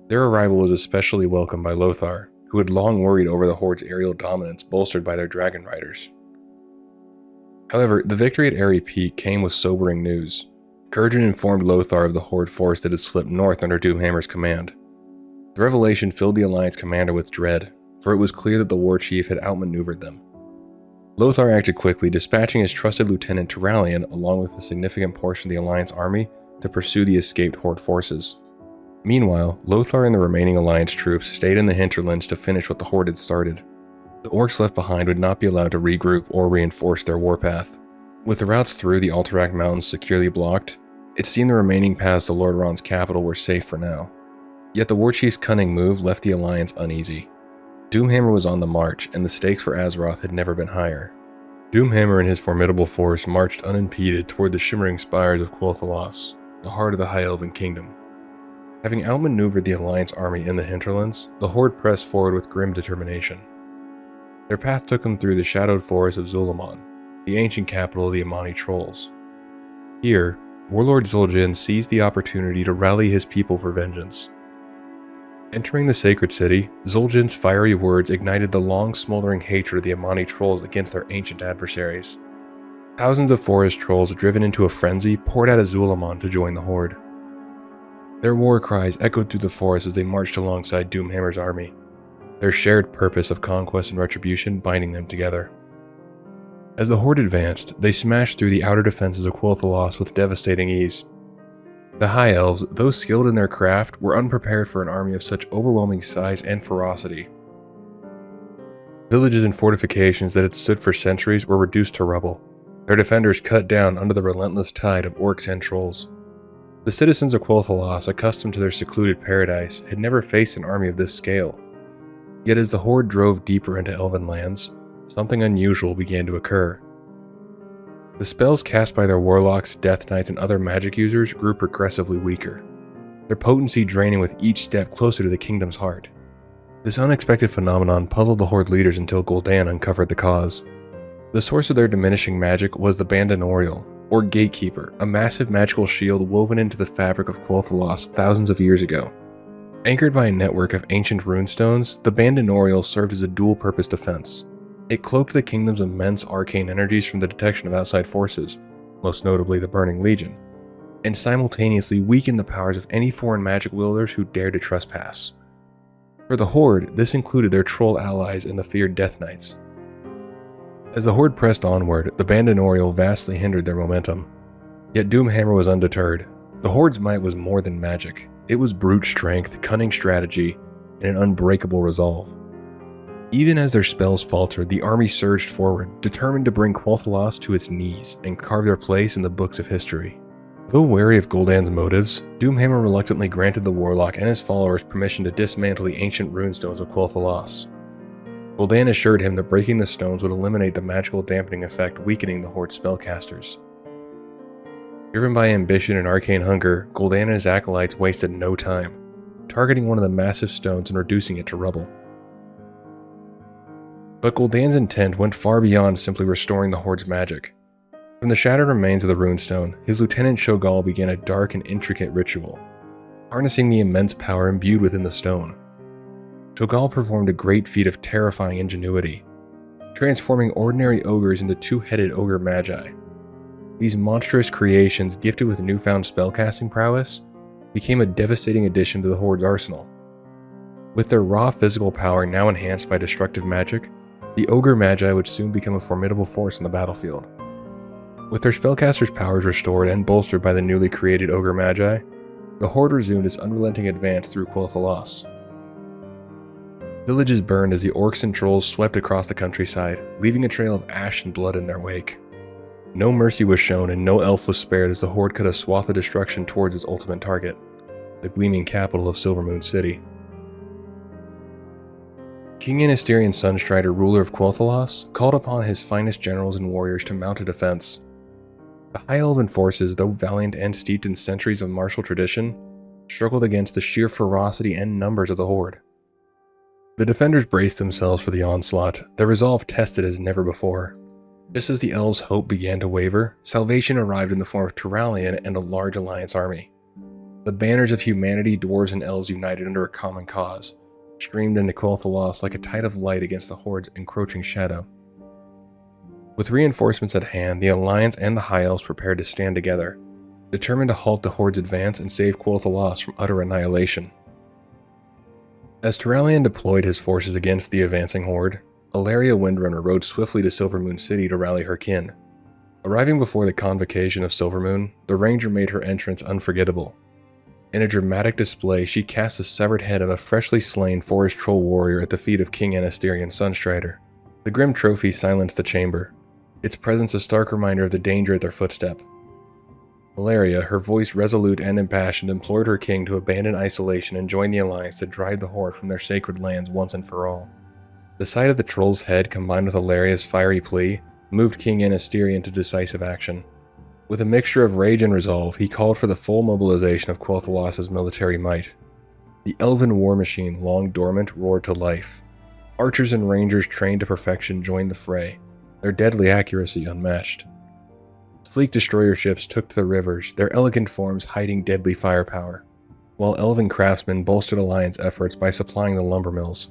[SPEAKER 1] Their arrival was especially welcomed by Lothar, who had long worried over the Horde's aerial dominance bolstered by their Dragon Riders. However, the victory at Airy Peak came with sobering news. Kurgan informed Lothar of the Horde force that had slipped north under Doomhammer's command. The revelation filled the Alliance commander with dread, for it was clear that the war chief had outmaneuvered them. Lothar acted quickly, dispatching his trusted lieutenant Turalion along with a significant portion of the Alliance army to pursue the escaped Horde forces. Meanwhile, Lothar and the remaining Alliance troops stayed in the hinterlands to finish what the Horde had started. The orcs left behind would not be allowed to regroup or reinforce their warpath. With the routes through the Alterac Mountains securely blocked, it seemed the remaining paths to Lordran's capital were safe for now. Yet the warchief's cunning move left the Alliance uneasy. Doomhammer was on the march, and the stakes for Azeroth had never been higher. Doomhammer and his formidable force marched unimpeded toward the shimmering spires of Quel'Thalas, the heart of the High Elven Kingdom. Having outmaneuvered the Alliance army in the hinterlands, the Horde pressed forward with grim determination. Their path took them through the shadowed forests of Zul'Aman, the ancient capital of the Amani Trolls. Here, Warlord Zul'Jin seized the opportunity to rally his people for vengeance. Entering the sacred city, Zul'Jin's fiery words ignited the long smoldering hatred of the Amani Trolls against their ancient adversaries. Thousands of forest trolls, driven into a frenzy, poured out of Zul'Aman to join the Horde. Their war cries echoed through the forest as they marched alongside Doomhammer's army, their shared purpose of conquest and retribution binding them together. As the Horde advanced, they smashed through the outer defenses of Quel'Thalas with devastating ease. The High Elves, though skilled in their craft, were unprepared for an army of such overwhelming size and ferocity. Villages and fortifications that had stood for centuries were reduced to rubble, their defenders cut down under the relentless tide of orcs and trolls. The citizens of Quel'Thalas, accustomed to their secluded paradise, had never faced an army of this scale. Yet as the Horde drove deeper into Elven lands, something unusual began to occur. The spells cast by their warlocks, death knights, and other magic users grew progressively weaker, their potency draining with each step closer to the kingdom's heart. This unexpected phenomenon puzzled the Horde leaders until Gul'dan uncovered the cause. The source of their diminishing magic was the Bandinorial, or Gatekeeper, a massive magical shield woven into the fabric of Quel'Thalas thousands of years ago. Anchored by a network of ancient runestones, the Bandinorial served as a dual-purpose defense. It cloaked the kingdom's immense arcane energies from the detection of outside forces, most notably the Burning Legion, and simultaneously weakened the powers of any foreign magic wielders who dared to trespass. For the Horde, this included their troll allies and the feared Death Knights. As the Horde pressed onward, the Bandinorial vastly hindered their momentum. Yet Doomhammer was undeterred. The Horde's might was more than magic. It was brute strength, cunning strategy, and an unbreakable resolve. Even as their spells faltered, the army surged forward, determined to bring Quel'Thalas to its knees and carve their place in the books of history. Though wary of Gul'dan's motives, Doomhammer reluctantly granted the Warlock and his followers permission to dismantle the ancient runestones of Quel'Thalas. Gul'dan assured him that breaking the stones would eliminate the magical dampening effect, weakening the Horde's spellcasters. Driven by ambition and arcane hunger, Gul'dan and his acolytes wasted no time, targeting one of the massive stones and reducing it to rubble. But Gul'dan's intent went far beyond simply restoring the Horde's magic. From the shattered remains of the runestone, his lieutenant Cho'Gall began a dark and intricate ritual, harnessing the immense power imbued within the stone. Cho'Gall performed a great feat of terrifying ingenuity, transforming ordinary ogres into two-headed ogre magi. These monstrous creations, gifted with newfound spellcasting prowess, became a devastating addition to the Horde's arsenal. With their raw physical power now enhanced by destructive magic, the ogre magi would soon become a formidable force on the battlefield. With their spellcasters' powers restored and bolstered by the newly created ogre magi, the Horde resumed its unrelenting advance through Quel'Thalas. Villages burned as the orcs and trolls swept across the countryside, leaving a trail of ash and blood in their wake. No mercy was shown and no elf was spared as the Horde cut a swath of destruction towards its ultimate target, the gleaming capital of Silvermoon City. King Anasterion Sunstrider, ruler of Quel'Thalas, called upon his finest generals and warriors to mount a defense. The High Elven forces, though valiant and steeped in centuries of martial tradition, struggled against the sheer ferocity and numbers of the Horde. The defenders braced themselves for the onslaught, their resolve tested as never before. Just as the elves' hope began to waver, salvation arrived in the form of Turalyon and a large alliance army. The banners of humanity, dwarves, and elves united under a common cause, streamed into Quel'Thalas like a tide of light against the Horde's encroaching shadow. With reinforcements at hand, the Alliance and the High Elves prepared to stand together, determined to halt the Horde's advance and save Quel'Thalas from utter annihilation. As Turalyon deployed his forces against the advancing Horde, Alleria Windrunner rode swiftly to Silvermoon City to rally her kin. Arriving before the convocation of Silvermoon, the Ranger made her entrance unforgettable. In a dramatic display, she cast the severed head of a freshly slain forest troll warrior at the feet of King Anasterion Sunstrider. The grim trophy silenced the chamber, its presence a stark reminder of the danger at their footstep. Alleria, her voice resolute and impassioned, implored her king to abandon isolation and join the Alliance to drive the Horde from their sacred lands once and for all. The sight of the troll's head combined with Alleria's fiery plea moved King Anasterion to decisive action. With a mixture of rage and resolve, he called for the full mobilization of Quel'Thalas' military might. The elven war machine, long dormant, roared to life. Archers and rangers trained to perfection joined the fray, their deadly accuracy unmatched. Sleek destroyer ships took to the rivers, their elegant forms hiding deadly firepower, while elven craftsmen bolstered Alliance efforts by supplying the lumber mills.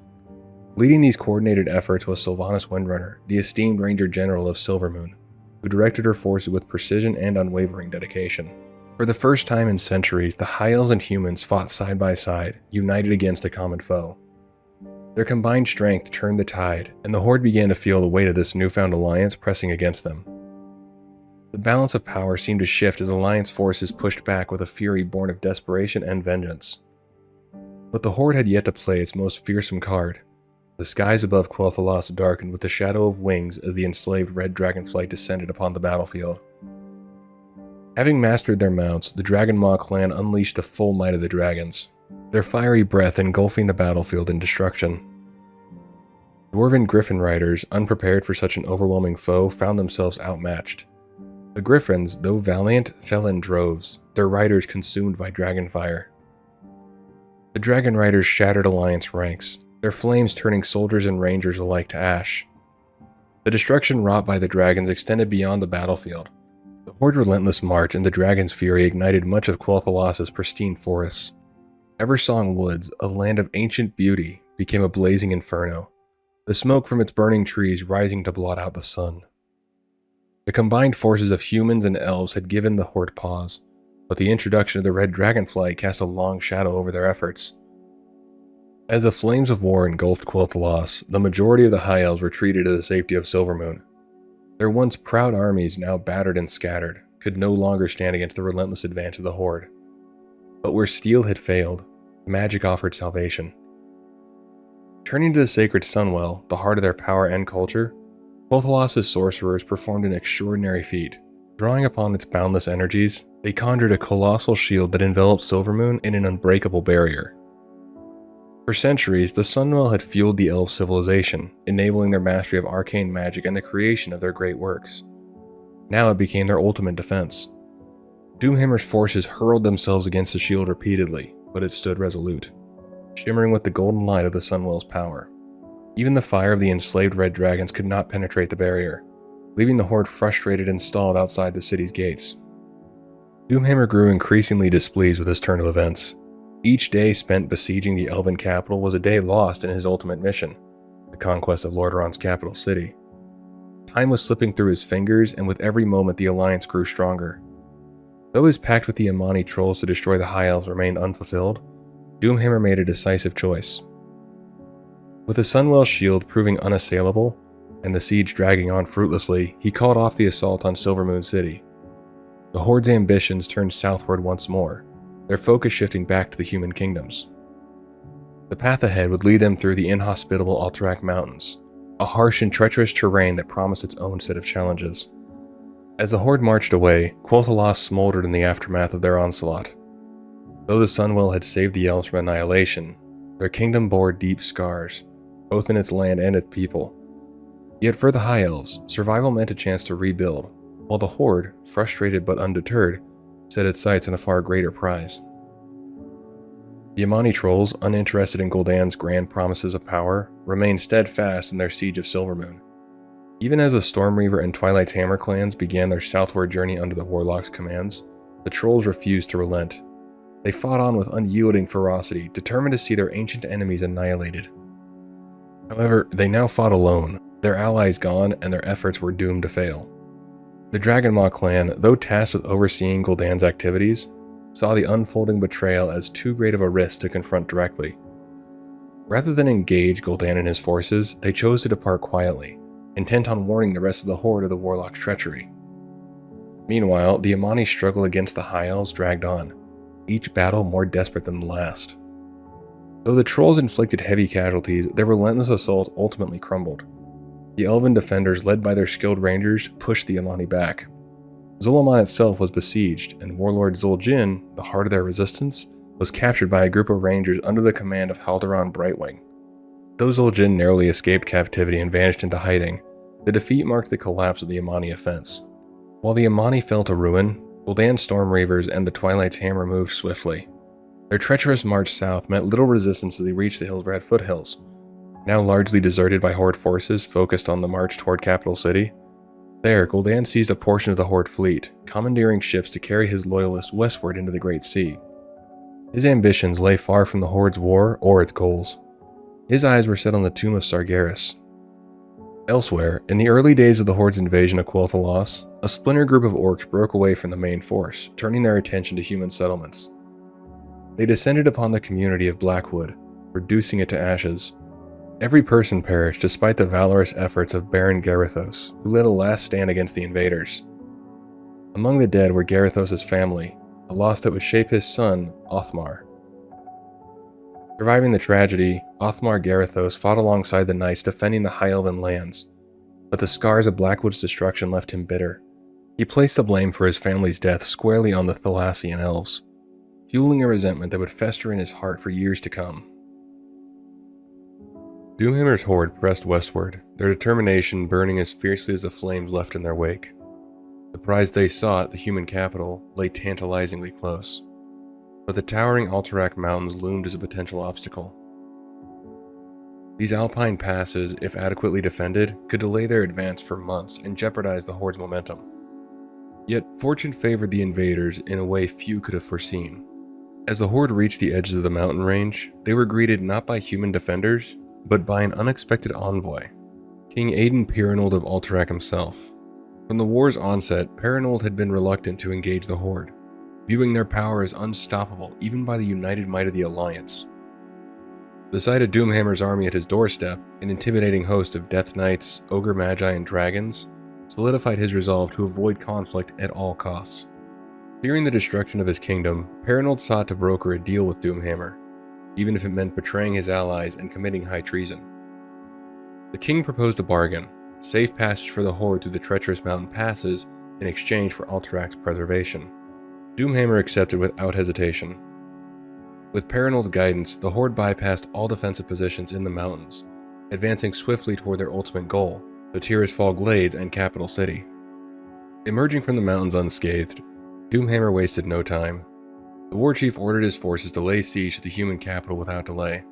[SPEAKER 1] Leading these coordinated efforts was Sylvanas Windrunner, the esteemed Ranger General of Silvermoon, who directed her forces with precision and unwavering dedication. For the first time in centuries, the High Elves and humans fought side by side, united against a common foe. Their combined strength turned the tide, and the Horde began to feel the weight of this newfound alliance pressing against them. The balance of power seemed to shift as Alliance forces pushed back with a fury born of desperation and vengeance. But the Horde had yet to play its most fearsome card. The skies above Quel'Thalas darkened with the shadow of wings as the enslaved red dragonflight descended upon the battlefield. Having mastered their mounts, the Dragon Maw clan unleashed the full might of the dragons, their fiery breath engulfing the battlefield in destruction. Dwarven Griffin riders, unprepared for such an overwhelming foe, found themselves outmatched. The Griffins, though valiant, fell in droves, their riders consumed by dragonfire. The Dragon Riders shattered Alliance ranks, their flames turning soldiers and rangers alike to ash. The destruction wrought by the dragons extended beyond the battlefield. The Horde's relentless march and the dragon's fury ignited much of Quel'Thalas' pristine forests. Eversong Woods, a land of ancient beauty, became a blazing inferno, the smoke from its burning trees rising to blot out the sun. The combined forces of humans and elves had given the Horde pause, but the introduction of the red dragonfly cast a long shadow over their efforts. As the flames of war engulfed Quel'Thalas, the majority of the High Elves retreated to the safety of Silvermoon. Their once proud armies now battered and scattered, could no longer stand against the relentless advance of the Horde. But where steel had failed, magic offered salvation. Turning to the sacred Sunwell, the heart of their power and culture, Quothalas' sorcerers performed an extraordinary feat. Drawing upon its boundless energies, they conjured a colossal shield that enveloped Silvermoon in an unbreakable barrier. For centuries, the Sunwell had fueled the elf civilization, enabling their mastery of arcane magic and the creation of their great works. Now it became their ultimate defense. Doomhammer's forces hurled themselves against the shield repeatedly, but it stood resolute, shimmering with the golden light of the Sunwell's power. Even the fire of the enslaved red dragons could not penetrate the barrier, leaving the Horde frustrated and stalled outside the city's gates. Doomhammer grew increasingly displeased with this turn of events. Each day spent besieging the elven capital was a day lost in his ultimate mission, the conquest of Lordaeron's capital city. Time was slipping through his fingers, and with every moment the alliance grew stronger. Though his pact with the Amani trolls to destroy the High Elves remained unfulfilled, Doomhammer made a decisive choice. With the Sunwell shield proving unassailable, and the siege dragging on fruitlessly, he called off the assault on Silvermoon City. The Horde's ambitions turned southward once more, their focus shifting back to the human kingdoms. The path ahead would lead them through the inhospitable Alterac Mountains, a harsh and treacherous terrain that promised its own set of challenges. As the Horde marched away, Quothalas smoldered in the aftermath of their onslaught. Though the Sunwell had saved the elves from annihilation, their kingdom bore deep scars, both in its land and its people. Yet for the High Elves, survival meant a chance to rebuild, while the Horde, frustrated but undeterred, set its sights on a far greater prize. The Amani trolls, uninterested in Gul'dan's grand promises of power, remained steadfast in their siege of Silvermoon. Even as the Stormreaver and Twilight's Hammer clans began their southward journey under the Warlock's commands, the trolls refused to relent. They fought on with unyielding ferocity, determined to see their ancient enemies annihilated. However, they now fought alone, their allies gone, and their efforts were doomed to fail. The Dragonmaw clan, though tasked with overseeing Gul'dan's activities, saw the unfolding betrayal as too great of a risk to confront directly. Rather than engage Gul'dan and his forces, they chose to depart quietly, intent on warning the rest of the Horde of the Warlock's treachery. Meanwhile, the Amani struggle against the High Elves dragged on, each battle more desperate than the last. Though the trolls inflicted heavy casualties, their relentless assault ultimately crumbled. The elven defenders, led by their skilled rangers, pushed the Amani back. Zul'Aman itself was besieged, and warlord Zul'Jin, the heart of their resistance, was captured by a group of rangers under the command of Haldoran Brightwing. Though Zul'Jin narrowly escaped captivity and vanished into hiding, the defeat marked the collapse of the Amani offense. While the Amani fell to ruin, Gul'dan's Stormreavers and the Twilight's Hammer moved swiftly. Their treacherous march south met little resistance as they reached the Hillsbrad foothills. Now largely deserted by Horde forces focused on the march toward Capital City, there Gul'dan seized a portion of the Horde fleet, commandeering ships to carry his loyalists westward into the Great Sea. His ambitions lay far from the Horde's war or its goals. His eyes were set on the tomb of Sargeras. Elsewhere, in the early days of the Horde's invasion of Quothalas, a splinter group of orcs broke away from the main force, turning their attention to human settlements. They descended upon the community of Blackwood, reducing it to ashes. Every person perished despite the valorous efforts of Baron Garithos, who led a last stand against the invaders. Among the dead were Garithos' family, a loss that would shape his son, Othmar. Surviving the tragedy, Othmar Garithos fought alongside the knights defending the High Elven lands, but the scars of Blackwood's destruction left him bitter. He placed the blame for his family's death squarely on the Thalassian elves, fueling a resentment that would fester in his heart for years to come. Doomhammer's horde pressed westward, their determination burning as fiercely as the flames left in their wake. The prize they sought, the human capital, lay tantalizingly close, but the towering Alterac Mountains loomed as a potential obstacle. These alpine passes, if adequately defended, could delay their advance for months and jeopardize the horde's momentum. Yet fortune favored the invaders in a way few could have foreseen. As the horde reached the edges of the mountain range, they were greeted not by human defenders, but by an unexpected envoy, King Aiden Perinold of Alterac himself. From the war's onset, Perinold had been reluctant to engage the horde, viewing their power as unstoppable even by the united might of the Alliance. The sight of Doomhammer's army at his doorstep, an intimidating host of Death Knights, Ogre Magi, and dragons, solidified his resolve to avoid conflict at all costs. Fearing the destruction of his kingdom, Paranold sought to broker a deal with Doomhammer, even if it meant betraying his allies and committing high treason. The king proposed a bargain, safe passage for the Horde through the treacherous mountain passes in exchange for Alterax's preservation. Doomhammer accepted without hesitation. With Paranold's guidance, the Horde bypassed all defensive positions in the mountains, advancing swiftly toward their ultimate goal, the Tirisfal Glades and capital city. Emerging from the mountains unscathed, Doomhammer wasted no time. The warchief ordered his forces to lay siege to the human capital without delay,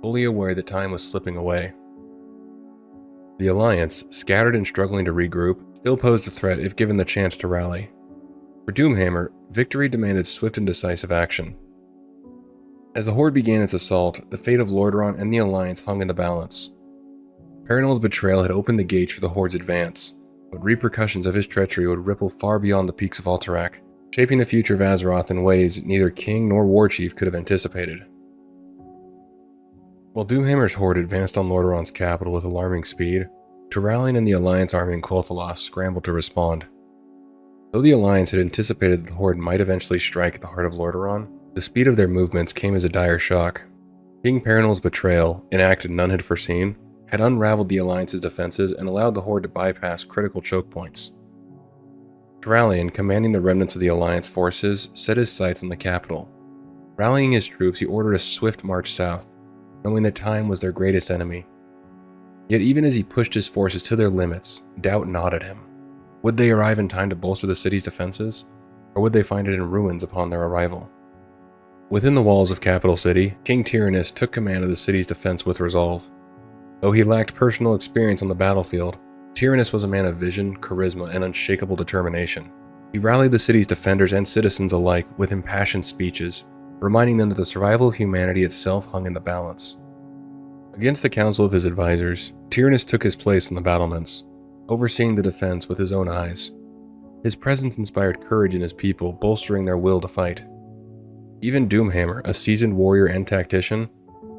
[SPEAKER 1] fully aware that time was slipping away. The Alliance, scattered and struggling to regroup, still posed a threat if given the chance to rally. For Doomhammer, victory demanded swift and decisive action. As the Horde began its assault, the fate of Lordaeron and the Alliance hung in the balance. Paranold's betrayal had opened the gates for the Horde's advance, but repercussions of his treachery would ripple far beyond the peaks of Alterac, shaping the future of Azeroth in ways neither king nor warchief could have anticipated. While Doomhammer's Horde advanced on Lordaeron's capital with alarming speed, Turalyon and the Alliance army in Quel'Thalas scrambled to respond. Though the Alliance had anticipated that the Horde might eventually strike at the heart of Lordaeron, the speed of their movements came as a dire shock. King Paranold's betrayal, enacted none had foreseen, had unraveled the Alliance's defenses and allowed the Horde to bypass critical choke points. Turalyon, commanding the remnants of the Alliance forces, set his sights on the capital. Rallying his troops, he ordered a swift march south, knowing that time was their greatest enemy. Yet even as he pushed his forces to their limits, doubt gnawed at him. Would they arrive in time to bolster the city's defenses, or would they find it in ruins upon their arrival? Within the walls of Capital City, King Tyrannus took command of the city's defense with resolve. Though he lacked personal experience on the battlefield, Tyrannus was a man of vision, charisma, and unshakable determination. He rallied the city's defenders and citizens alike with impassioned speeches, reminding them that the survival of humanity itself hung in the balance. Against the counsel of his advisors, Tyrannus took his place in the battlements, overseeing the defense with his own eyes. His presence inspired courage in his people, bolstering their will to fight. Even Doomhammer, a seasoned warrior and tactician,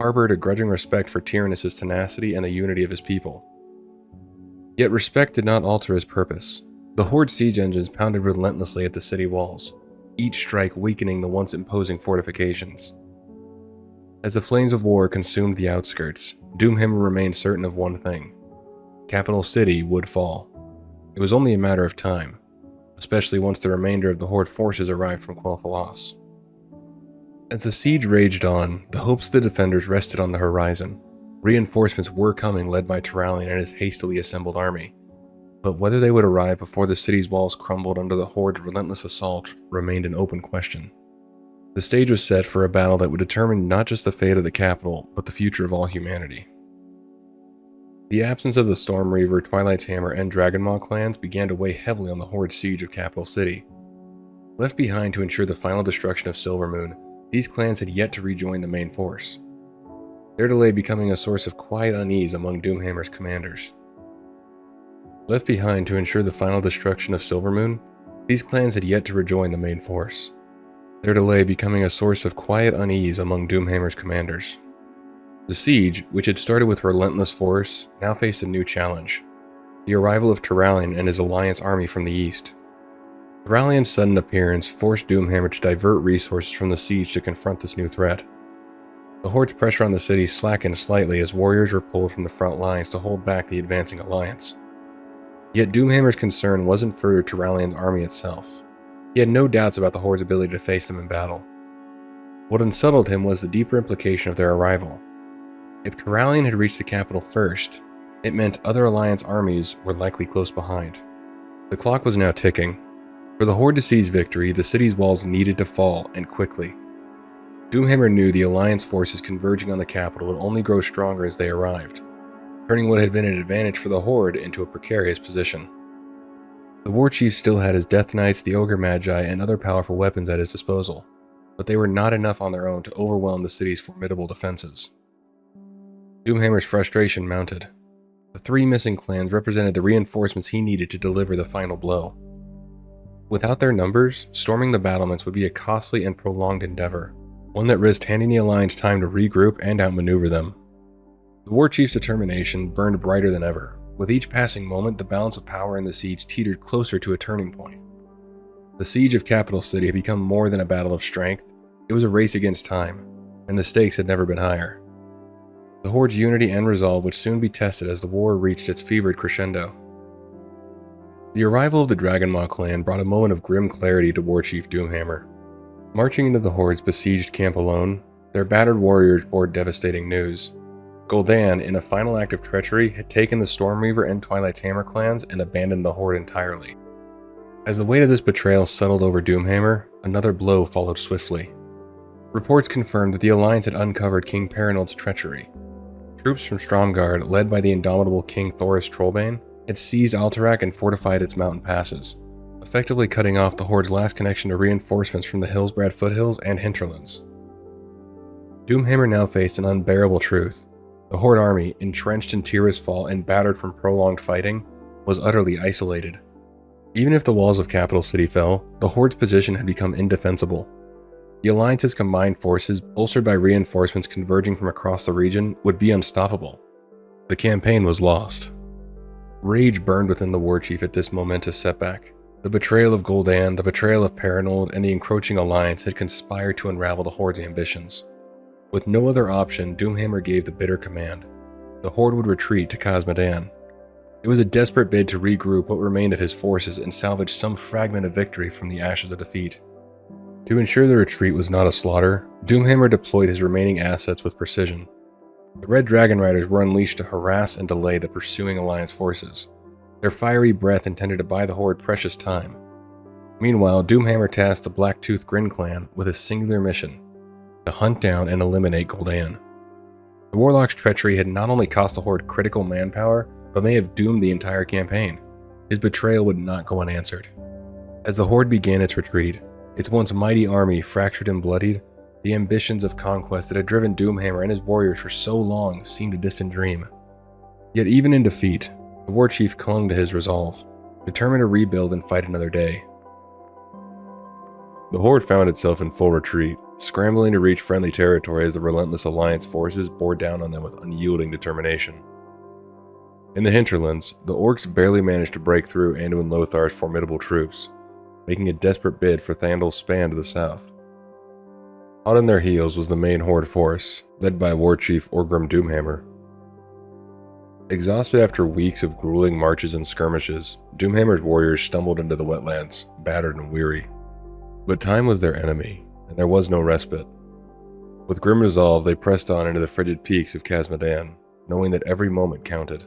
[SPEAKER 1] harbored a grudging respect for Tyrannus' tenacity and the unity of his people. Yet respect did not alter his purpose. The Horde siege engines pounded relentlessly at the city walls, each strike weakening the once imposing fortifications. As the flames of war consumed the outskirts, Doomhammer remained certain of one thing: Capital City would fall. It was only a matter of time, especially once the remainder of the Horde forces arrived from Quel'Thalas. As the siege raged on, the hopes of the defenders rested on the horizon. Reinforcements were coming, led by Turalyon and his hastily assembled army. But whether they would arrive before the city's walls crumbled under the Horde's relentless assault remained an open question. The stage was set for a battle that would determine not just the fate of the capital, but the future of all humanity. The absence of the Storm Reaver, Twilight's Hammer, and Dragonmaw clans began to weigh heavily on the Horde's siege of Capital City. Left behind to ensure the final destruction of Silvermoon, these clans had yet to rejoin the main force, their delay becoming a source of quiet unease among Doomhammer's commanders. Left behind to ensure the final destruction of Silvermoon, these clans had yet to rejoin the main force, their delay becoming a source of quiet unease among Doomhammer's commanders. The siege, which had started with relentless force, now faced a new challenge: the arrival of Turalyon and his Alliance army from the east. Turalyon's sudden appearance forced Doomhammer to divert resources from the siege to confront this new threat. The Horde's pressure on the city slackened slightly as warriors were pulled from the front lines to hold back the advancing Alliance. Yet Doomhammer's concern wasn't for Turalyon's army itself. He had no doubts about the Horde's ability to face them in battle. What unsettled him was the deeper implication of their arrival. If Turalyon had reached the capital first, it meant other Alliance armies were likely close behind. The clock was now ticking. For the Horde to seize victory, the city's walls needed to fall, and quickly. Doomhammer knew the Alliance forces converging on the capital would only grow stronger as they arrived, turning what had been an advantage for the Horde into a precarious position. The Warchief still had his Death Knights, the Ogre Magi, and other powerful weapons at his disposal, but they were not enough on their own to overwhelm the city's formidable defenses. Doomhammer's frustration mounted. The three missing clans represented the reinforcements he needed to deliver the final blow. Without their numbers, storming the battlements would be a costly and prolonged endeavor, one that risked handing the Alliance time to regroup and outmaneuver them. The Warchief's determination burned brighter than ever. With each passing moment, the balance of power in the siege teetered closer to a turning point. The siege of Capital City had become more than a battle of strength. It was a race against time, and the stakes had never been higher. The Horde's unity and resolve would soon be tested as the war reached its fevered crescendo. The arrival of the Dragonmaw clan brought a moment of grim clarity to War Chief Doomhammer. Marching into the Horde's besieged camp alone, their battered warriors bore devastating news. Gul'dan, in a final act of treachery, had taken the Stormreaver and Twilight's Hammer clans and abandoned the Horde entirely. As the weight of this betrayal settled over Doomhammer, another blow followed swiftly. Reports confirmed that the Alliance had uncovered King Perinold's treachery. Troops from Stromgarde, led by the indomitable King Thoris Trollbane, had seized Alterac and fortified its mountain passes, effectively cutting off the Horde's last connection to reinforcements from the Hillsbrad foothills and hinterlands. Doomhammer now faced an unbearable truth. The Horde army, entrenched in Tirisfal and battered from prolonged fighting, was utterly isolated. Even if the walls of Capital City fell, the Horde's position had become indefensible. The Alliance's combined forces, bolstered by reinforcements converging from across the region, would be unstoppable. The campaign was lost. Rage burned within the war chief at this momentous setback. The betrayal of Gul'dan, the betrayal of Perinold, and the encroaching Alliance had conspired to unravel the Horde's ambitions. With no other option, Doomhammer gave the bitter command. The Horde would retreat to Khazad-dûm. It was a desperate bid to regroup what remained of his forces and salvage some fragment of victory from the ashes of defeat. To ensure the retreat was not a slaughter, Doomhammer deployed his remaining assets with precision. The Red Dragon Riders were unleashed to harass and delay the pursuing Alliance forces. Their fiery breath intended to buy the Horde precious time. Meanwhile, Doomhammer tasked the Blacktooth Grin clan with a singular mission: to hunt down and eliminate Gul'dan. The Warlock's treachery had not only cost the Horde critical manpower, but may have doomed the entire campaign. His betrayal would not go unanswered. As the Horde began its retreat, its once mighty army fractured and bloodied, the ambitions of conquest that had driven Doomhammer and his warriors for so long seemed a distant dream. Yet even in defeat, the war chief clung to his resolve, determined to rebuild and fight another day. The Horde found itself in full retreat, scrambling to reach friendly territory as the relentless Alliance forces bore down on them with unyielding determination. In the hinterlands, the Orcs barely managed to break through Anduin Lothar's formidable troops, making a desperate bid for Thandal's span to the south. Hot on their heels was the main Horde force, led by War Chief Orgrim Doomhammer. Exhausted after weeks of grueling marches and skirmishes, Doomhammer's warriors stumbled into the wetlands, battered and weary. But time was their enemy, and there was no respite. With grim resolve, they pressed on into the frigid peaks of Khazad-dûm, knowing that every moment counted.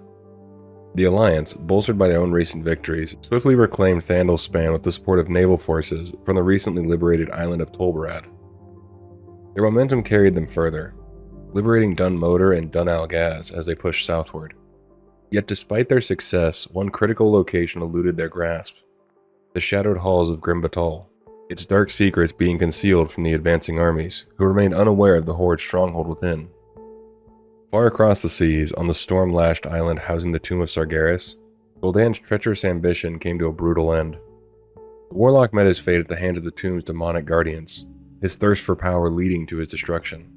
[SPEAKER 1] The Alliance, bolstered by their own recent victories, swiftly reclaimed Thandal's span with the support of naval forces from the recently liberated island of Tolbarad. Their momentum carried them further, liberating Dun Moder and Dun Algaz as they pushed southward. Yet despite their success, one critical location eluded their grasp: the shadowed halls of Grim Batal, its dark secrets being concealed from the advancing armies, who remained unaware of the Horde's stronghold within. Far across the seas, on the storm-lashed island housing the tomb of Sargeras, Gul'dan's treacherous ambition came to a brutal end. The Warlock met his fate at the hands of the tomb's demonic guardians, his thirst for power leading to his destruction.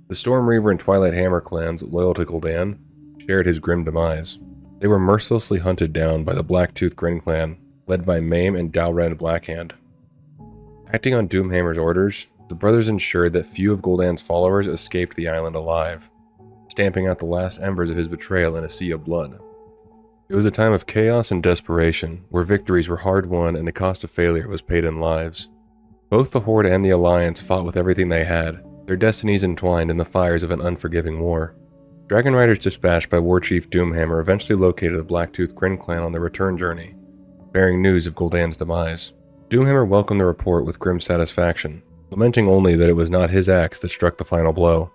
[SPEAKER 1] The Stormreaver and Twilight Hammer clans, loyal to Gul'dan, shared his grim demise. They were mercilessly hunted down by the Blacktooth Grin clan, led by Maim and Dalrand Blackhand. Acting on Doomhammer's orders, the brothers ensured that few of Gul'dan's followers escaped the island alive, stamping out the last embers of his betrayal in a sea of blood. It was a time of chaos and desperation, where victories were hard won and the cost of failure was paid in lives. Both the Horde and the Alliance fought with everything they had, their destinies entwined in the fires of an unforgiving war. Dragon Riders dispatched by War Chief Doomhammer eventually located the Blacktooth Grin clan on their return journey, bearing news of Gul'dan's demise. Doomhammer welcomed the report with grim satisfaction, lamenting only that it was not his axe that struck the final blow.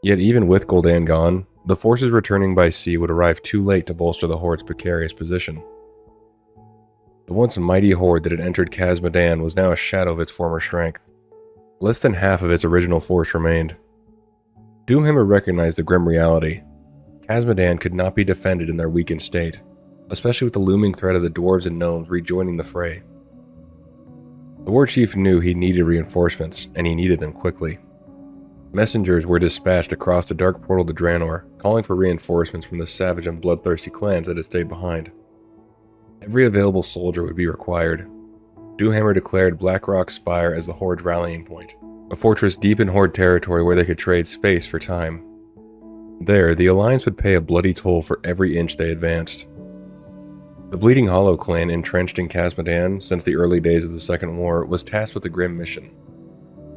[SPEAKER 1] Yet even with Gul'dan gone, the forces returning by sea would arrive too late to bolster the Horde's precarious position. The once mighty Horde that had entered Khazad-dûm was now a shadow of its former strength. Less than half of its original force remained. Doomhammer recognized the grim reality. Khazad-dûm could not be defended in their weakened state, especially with the looming threat of the dwarves and gnomes rejoining the fray. The war chief knew he needed reinforcements, and he needed them quickly. Messengers were dispatched across the dark portal to Draenor, calling for reinforcements from the savage and bloodthirsty clans that had stayed behind. Every available soldier would be required. Doomhammer declared Blackrock's Spire as the Horde's rallying point, a fortress deep in Horde territory where they could trade space for time. There, the Alliance would pay a bloody toll for every inch they advanced. The Bleeding Hollow clan, entrenched in Khazmodan since the early days of the Second War, was tasked with a grim mission.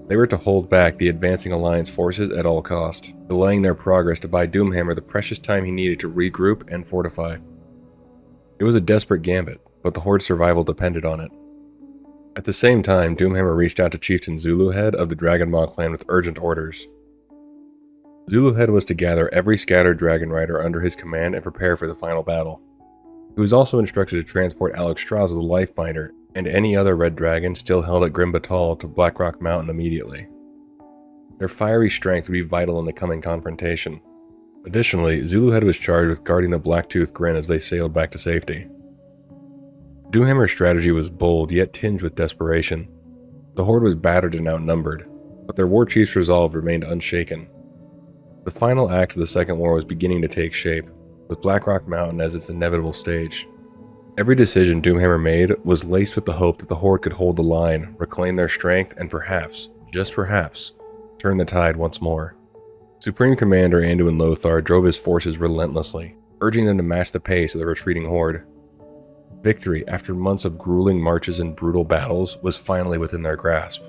[SPEAKER 1] They were to hold back the advancing Alliance forces at all cost, delaying their progress to buy Doomhammer the precious time he needed to regroup and fortify. It was a desperate gambit, but the Horde's survival depended on it. At the same time, Doomhammer reached out to Chieftain Zuluhead of the Dragonmaw clan with urgent orders. Zuluhead was to gather every scattered Dragon Rider under his command and prepare for the final battle. He was also instructed to transport Alexstrasza the Lifebinder and any other Red Dragon still held at Grim Batal to Blackrock Mountain immediately. Their fiery strength would be vital in the coming confrontation. Additionally, Zuluhead was charged with guarding the Blacktooth Grin as they sailed back to safety. Doomhammer's strategy was bold, yet tinged with desperation. The Horde was battered and outnumbered, but their war chief's resolve remained unshaken. The final act of the Second War was beginning to take shape, with Blackrock Mountain as its inevitable stage. Every decision Doomhammer made was laced with the hope that the Horde could hold the line, reclaim their strength, and perhaps, just perhaps, turn the tide once more. Supreme Commander Anduin Lothar drove his forces relentlessly, urging them to match the pace of the retreating Horde. Victory, after months of grueling marches and brutal battles, was finally within their grasp.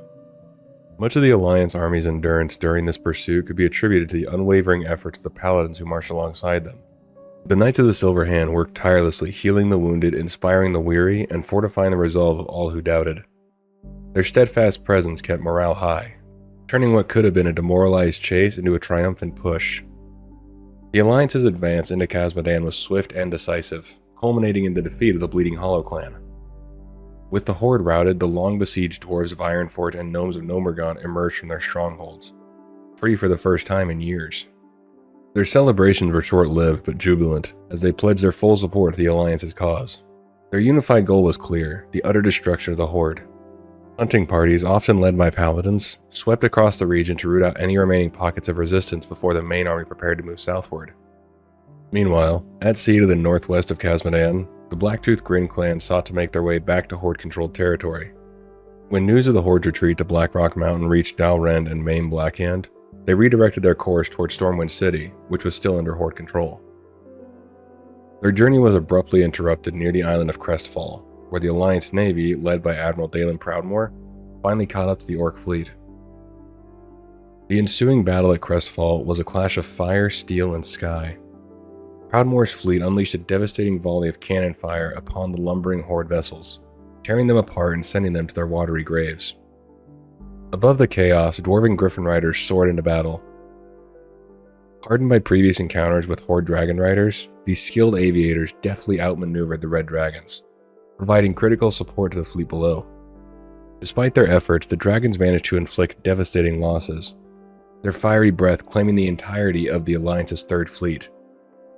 [SPEAKER 1] Much of the Alliance army's endurance during this pursuit could be attributed to the unwavering efforts of the paladins who marched alongside them. The Knights of the Silver Hand worked tirelessly, healing the wounded, inspiring the weary, and fortifying the resolve of all who doubted. Their steadfast presence kept morale high, turning what could have been a demoralized chase into a triumphant push. The Alliance's advance into Khazmodan was swift and decisive, culminating in the defeat of the Bleeding Hollow clan. With the Horde routed, the long-besieged dwarves of Ironforge and gnomes of Gnomeregan emerged from their strongholds, free for the first time in years. Their celebrations were short-lived but jubilant, as they pledged their full support to the Alliance's cause. Their unified goal was clear: the utter destruction of the Horde. Hunting parties, often led by paladins, swept across the region to root out any remaining pockets of resistance before the main army prepared to move southward. Meanwhile, at sea to the northwest of Khazmodan, the Blacktooth Grin clan sought to make their way back to Horde-controlled territory. When news of the Horde's retreat to Blackrock Mountain reached Dalrend and Main Blackhand, they redirected their course towards Stormwind City, which was still under Horde control. Their journey was abruptly interrupted near the island of Crestfall, where the Alliance Navy, led by Admiral Dalen Proudmoore, finally caught up to the Orc fleet. The ensuing battle at Crestfall was a clash of fire, steel, and sky. Proudmoore's fleet unleashed a devastating volley of cannon fire upon the lumbering Horde vessels, tearing them apart and sending them to their watery graves. Above the chaos, dwarven Griffin Riders soared into battle. Hardened by previous encounters with Horde Dragon Riders, these skilled aviators deftly outmaneuvered the Red Dragons, providing critical support to the fleet below. Despite their efforts, the Dragons managed to inflict devastating losses, their fiery breath claiming the entirety of the Alliance's Third Fleet.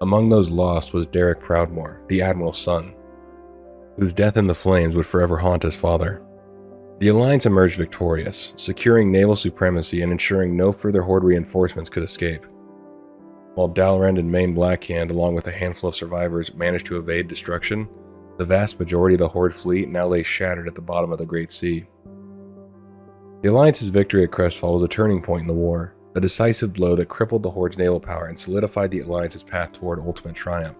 [SPEAKER 1] Among those lost was Derek Proudmoore, the Admiral's son, whose death in the flames would forever haunt his father. The Alliance emerged victorious, securing naval supremacy and ensuring no further Horde reinforcements could escape. While Dalrend and Main Blackhand, along with a handful of survivors, managed to evade destruction, the vast majority of the Horde fleet now lay shattered at the bottom of the Great Sea. The Alliance's victory at Crestfall was a turning point in the war, a decisive blow that crippled the Horde's naval power and solidified the Alliance's path toward ultimate triumph.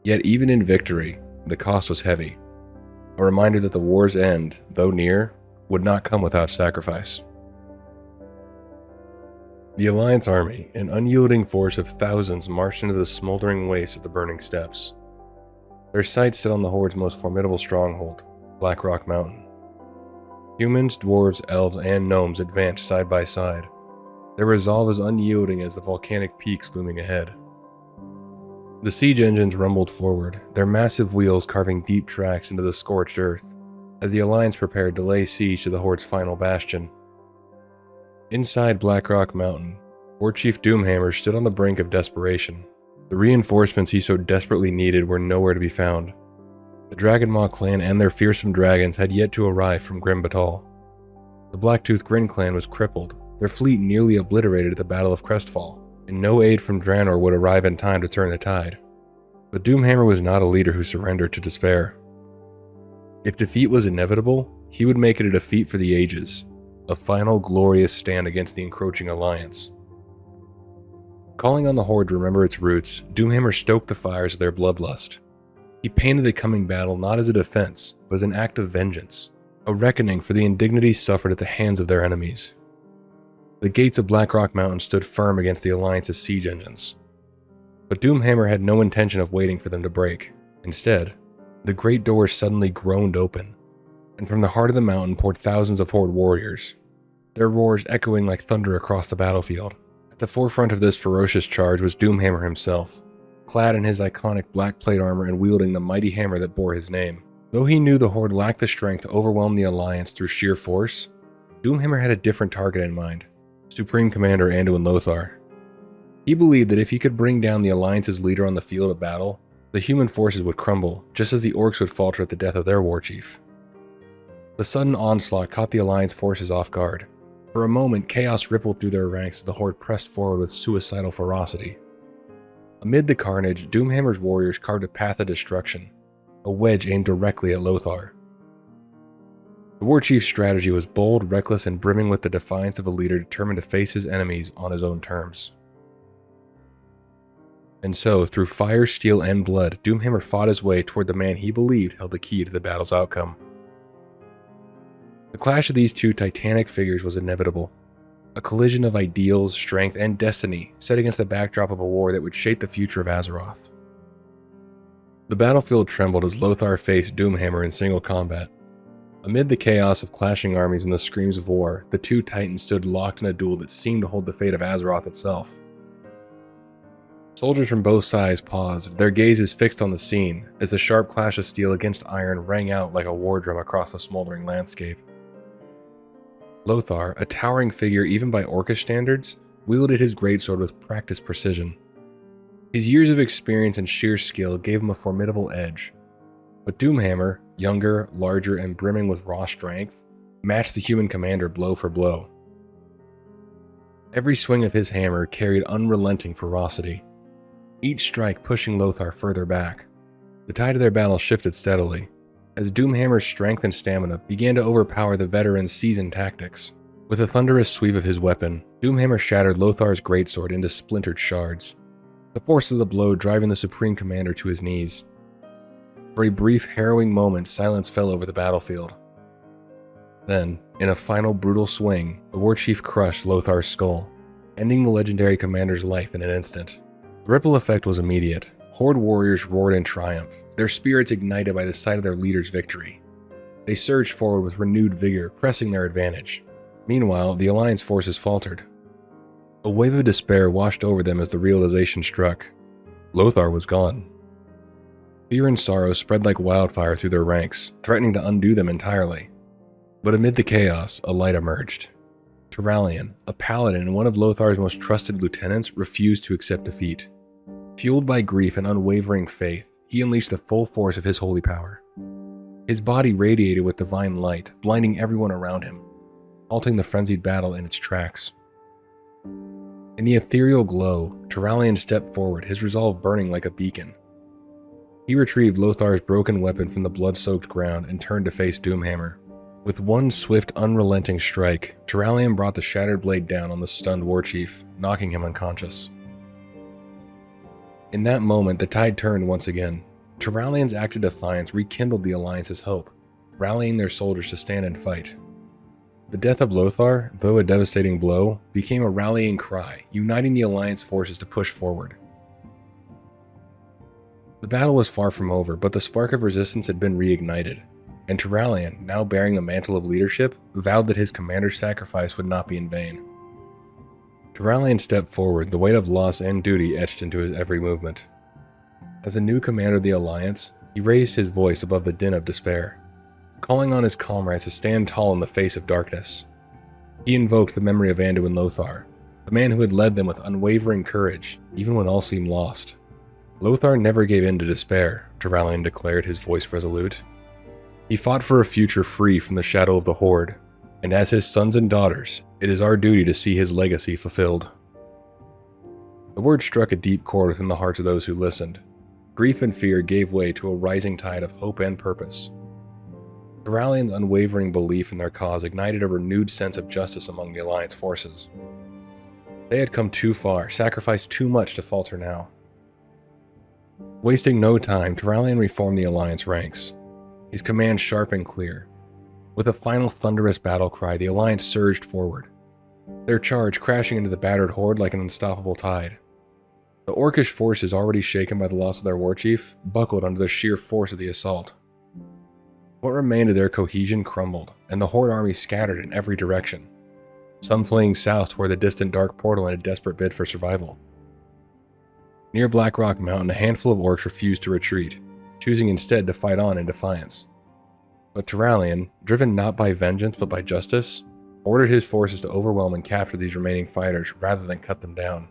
[SPEAKER 1] Yet even in victory, the cost was heavy, a reminder that the war's end, though near, would not come without sacrifice. The Alliance army, an unyielding force of thousands, marched into the smoldering waste of the burning steppes. Their sights set on the Horde's most formidable stronghold, Blackrock Mountain. Humans, dwarves, elves, and gnomes advanced side by side, their resolve as unyielding as the volcanic peaks looming ahead. The siege engines rumbled forward, their massive wheels carving deep tracks into the scorched earth, as the Alliance prepared to lay siege to the Horde's final bastion. Inside Blackrock Mountain, War Chief Doomhammer stood on the brink of desperation. The reinforcements he so desperately needed were nowhere to be found. The Dragonmaw clan and their fearsome dragons had yet to arrive from Grim Batal. The Blacktooth Grin clan was crippled, their fleet nearly obliterated at the Battle of Crestfall, and no aid from Draenor would arrive in time to turn the tide. But Doomhammer was not a leader who surrendered to despair. If defeat was inevitable, he would make it a defeat for the ages, a final glorious stand against the encroaching alliance. Calling on the Horde to remember its roots, Doomhammer stoked the fires of their bloodlust. He painted the coming battle not as a defense, but as an act of vengeance, a reckoning for the indignities suffered at the hands of their enemies. The gates of Blackrock Mountain stood firm against the Alliance's siege engines. But Doomhammer had no intention of waiting for them to break. Instead, the great doors suddenly groaned open, and from the heart of the mountain poured thousands of Horde warriors, their roars echoing like thunder across the battlefield. At the forefront of this ferocious charge was Doomhammer himself, clad in his iconic black plate armor and wielding the mighty hammer that bore his name. Though he knew the Horde lacked the strength to overwhelm the Alliance through sheer force, Doomhammer had a different target in mind: Supreme Commander Anduin Lothar. He believed that if he could bring down the Alliance's leader on the field of battle, the human forces would crumble, just as the Orcs would falter at the death of their warchief. The sudden onslaught caught the Alliance forces off guard. For a moment, chaos rippled through their ranks as the Horde pressed forward with suicidal ferocity. Amid the carnage, Doomhammer's warriors carved a path of destruction, a wedge aimed directly at Lothar. The warchief's strategy was bold, reckless, and brimming with the defiance of a leader determined to face his enemies on his own terms. And so, through fire, steel, and blood, Doomhammer fought his way toward the man he believed held the key to the battle's outcome. The clash of these two titanic figures was inevitable, a collision of ideals, strength, and destiny set against the backdrop of a war that would shape the future of Azeroth. The battlefield trembled as Lothar faced Doomhammer in single combat. Amid the chaos of clashing armies and the screams of war, the two titans stood locked in a duel that seemed to hold the fate of Azeroth itself. Soldiers from both sides paused, their gazes fixed on the scene, as the sharp clash of steel against iron rang out like a war drum across the smoldering landscape. Lothar, a towering figure even by Orcish standards, wielded his greatsword with practiced precision. His years of experience and sheer skill gave him a formidable edge. But Doomhammer, younger, larger, and brimming with raw strength, matched the human commander blow for blow. Every swing of his hammer carried unrelenting ferocity, each strike pushing Lothar further back. The tide of their battle shifted steadily, as Doomhammer's strength and stamina began to overpower the veteran's seasoned tactics. With a thunderous sweep of his weapon, Doomhammer shattered Lothar's greatsword into splintered shards, the force of the blow driving the Supreme Commander to his knees. For a brief, harrowing moment, silence fell over the battlefield. Then, in a final brutal swing, the warchief crushed Lothar's skull, ending the legendary commander's life in an instant. The ripple effect was immediate. Horde warriors roared in triumph, their spirits ignited by the sight of their leader's victory. They surged forward with renewed vigor, pressing their advantage. Meanwhile, the Alliance forces faltered. A wave of despair washed over them as the realization struck. Lothar was gone. Fear and sorrow spread like wildfire through their ranks, threatening to undo them entirely. But amid the chaos, a light emerged. Turalyon, a paladin and one of Lothar's most trusted lieutenants, refused to accept defeat. Fueled by grief and unwavering faith, he unleashed the full force of his holy power. His body radiated with divine light, blinding everyone around him, halting the frenzied battle in its tracks. In the ethereal glow, Turalyon stepped forward, his resolve burning like a beacon. He retrieved Lothar's broken weapon from the blood-soaked ground and turned to face Doomhammer. With one swift, unrelenting strike, Turalyon brought the shattered blade down on the stunned warchief, knocking him unconscious. In that moment, the tide turned once again. Turalyon's act of defiance rekindled the Alliance's hope, rallying their soldiers to stand and fight. The death of Lothar, though a devastating blow, became a rallying cry, uniting the Alliance forces to push forward. The battle was far from over, but the spark of resistance had been reignited, and Turalyon, now bearing the mantle of leadership, vowed that his commander's sacrifice would not be in vain. Turalyon stepped forward, the weight of loss and duty etched into his every movement. As a new commander of the Alliance, he raised his voice above the din of despair, calling on his comrades to stand tall in the face of darkness. He invoked the memory of Anduin Lothar, the man who had led them with unwavering courage, even when all seemed lost. Lothar never gave in to despair, Turalyon declared, his voice resolute. He fought for a future free from the shadow of the Horde, and as his sons and daughters, it is our duty to see his legacy fulfilled. The word struck a deep chord within the hearts of those who listened. Grief and fear gave way to a rising tide of hope and purpose. Turalian's unwavering belief in their cause ignited a renewed sense of justice among the Alliance forces. They had come too far, sacrificed too much to falter now. Wasting no time, Turalian reformed the Alliance ranks, his command sharp and clear. With a final thunderous battle cry, the Alliance surged forward, their charge crashing into the battered horde like an unstoppable tide. The Orcish forces, already shaken by the loss of their warchief, buckled under the sheer force of the assault. What remained of their cohesion crumbled, and the horde army scattered in every direction, some fleeing south toward the distant dark portal in a desperate bid for survival. Near Blackrock Mountain, a handful of orcs refused to retreat, choosing instead to fight on in defiance. But Turalian, driven not by vengeance but by justice, ordered his forces to overwhelm and capture these remaining fighters rather than cut them down.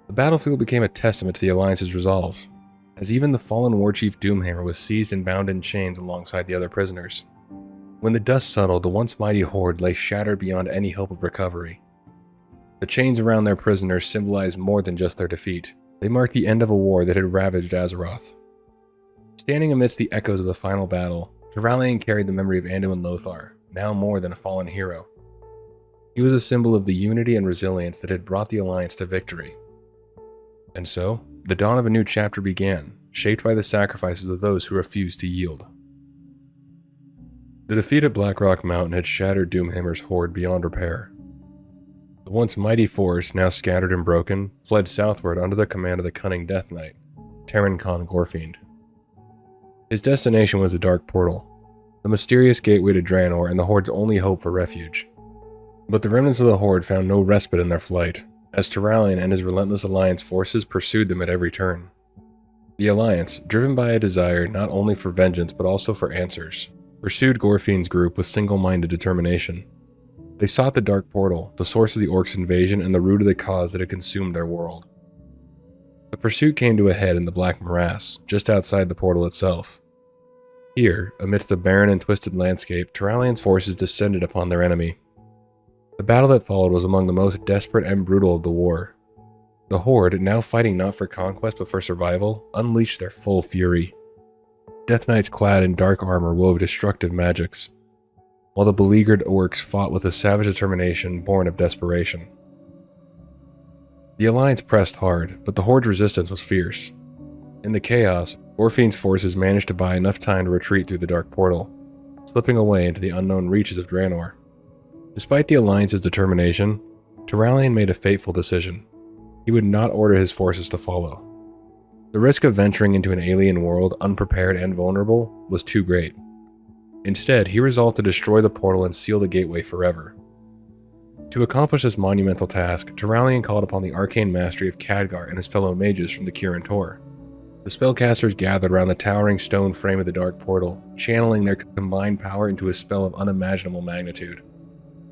[SPEAKER 1] The battlefield became a testament to the Alliance's resolve, as even the fallen warchief Doomhammer was seized and bound in chains alongside the other prisoners. When the dust settled, the once mighty horde lay shattered beyond any hope of recovery. The chains around their prisoners symbolized more than just their defeat. They marked the end of a war that had ravaged Azeroth. Standing amidst the echoes of the final battle, Turalian carried the memory of Anduin Lothar, now more than a fallen hero. He was a symbol of the unity and resilience that had brought the Alliance to victory. And so, the dawn of a new chapter began, shaped by the sacrifices of those who refused to yield. The defeat at Blackrock Mountain had shattered Doomhammer's horde beyond repair. The once mighty force, now scattered and broken, fled southward under the command of the cunning Death Knight, Terran Khan Gorfiend. His destination was the Dark Portal, the mysterious gateway to Draenor and the Horde's only hope for refuge. But the remnants of the Horde found no respite in their flight, as Turalian and his relentless Alliance forces pursued them at every turn. The Alliance, driven by a desire not only for vengeance but also for answers, pursued Gorfiend's group with single-minded determination. They sought the Dark Portal, the source of the Orcs' invasion and the root of the cause that had consumed their world. The pursuit came to a head in the Black Morass, just outside the portal itself. Here, amidst the barren and twisted landscape, Turalian's forces descended upon their enemy. The battle that followed was among the most desperate and brutal of the war. The Horde, now fighting not for conquest but for survival, unleashed their full fury. Death Knights clad in dark armor wove destructive magics, while the beleaguered orcs fought with a savage determination born of desperation. The Alliance pressed hard, but the Horde's resistance was fierce. In the chaos, Gorfiend's forces managed to buy enough time to retreat through the Dark Portal, slipping away into the unknown reaches of Draenor. Despite the Alliance's determination, Turalian made a fateful decision. He would not order his forces to follow. The risk of venturing into an alien world, unprepared and vulnerable, was too great. Instead, he resolved to destroy the portal and seal the gateway forever. To accomplish this monumental task, Turalian called upon the arcane mastery of Khadgar and his fellow mages from the Kirin Tor. The spellcasters gathered around the towering stone frame of the Dark Portal, channeling their combined power into a spell of unimaginable magnitude.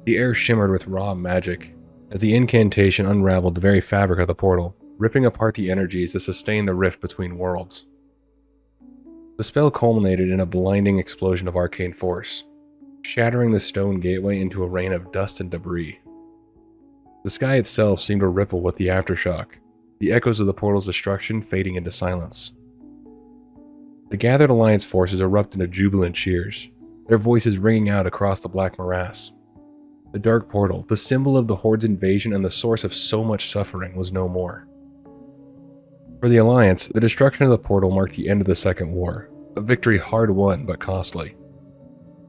[SPEAKER 1] The air shimmered with raw magic, as the incantation unraveled the very fabric of the portal, ripping apart the energies that sustained the rift between worlds. The spell culminated in a blinding explosion of arcane force, shattering the stone gateway into a rain of dust and debris. The sky itself seemed to ripple with the aftershock, the echoes of the portal's destruction fading into silence. The gathered Alliance forces erupted into jubilant cheers, their voices ringing out across the Black Morass. The Dark Portal, the symbol of the Horde's invasion and the source of so much suffering, was no more. For the Alliance, the destruction of the portal marked the end of the Second War, a victory hard won but costly.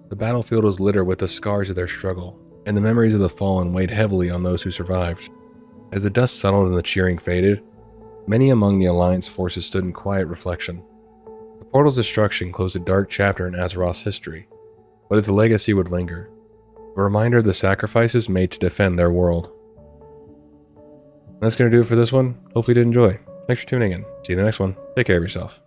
[SPEAKER 1] The battlefield was littered with the scars of their struggle, and the memories of the fallen weighed heavily on those who survived. As the dust settled and the cheering faded, many among the Alliance forces stood in quiet reflection. The portal's destruction closed a dark chapter in Azeroth's history, but its legacy would linger, a reminder of the sacrifices made to defend their world. That's going to do it for this one. Hopefully you did enjoy. Thanks for tuning in. See you in the next one. Take care of yourself.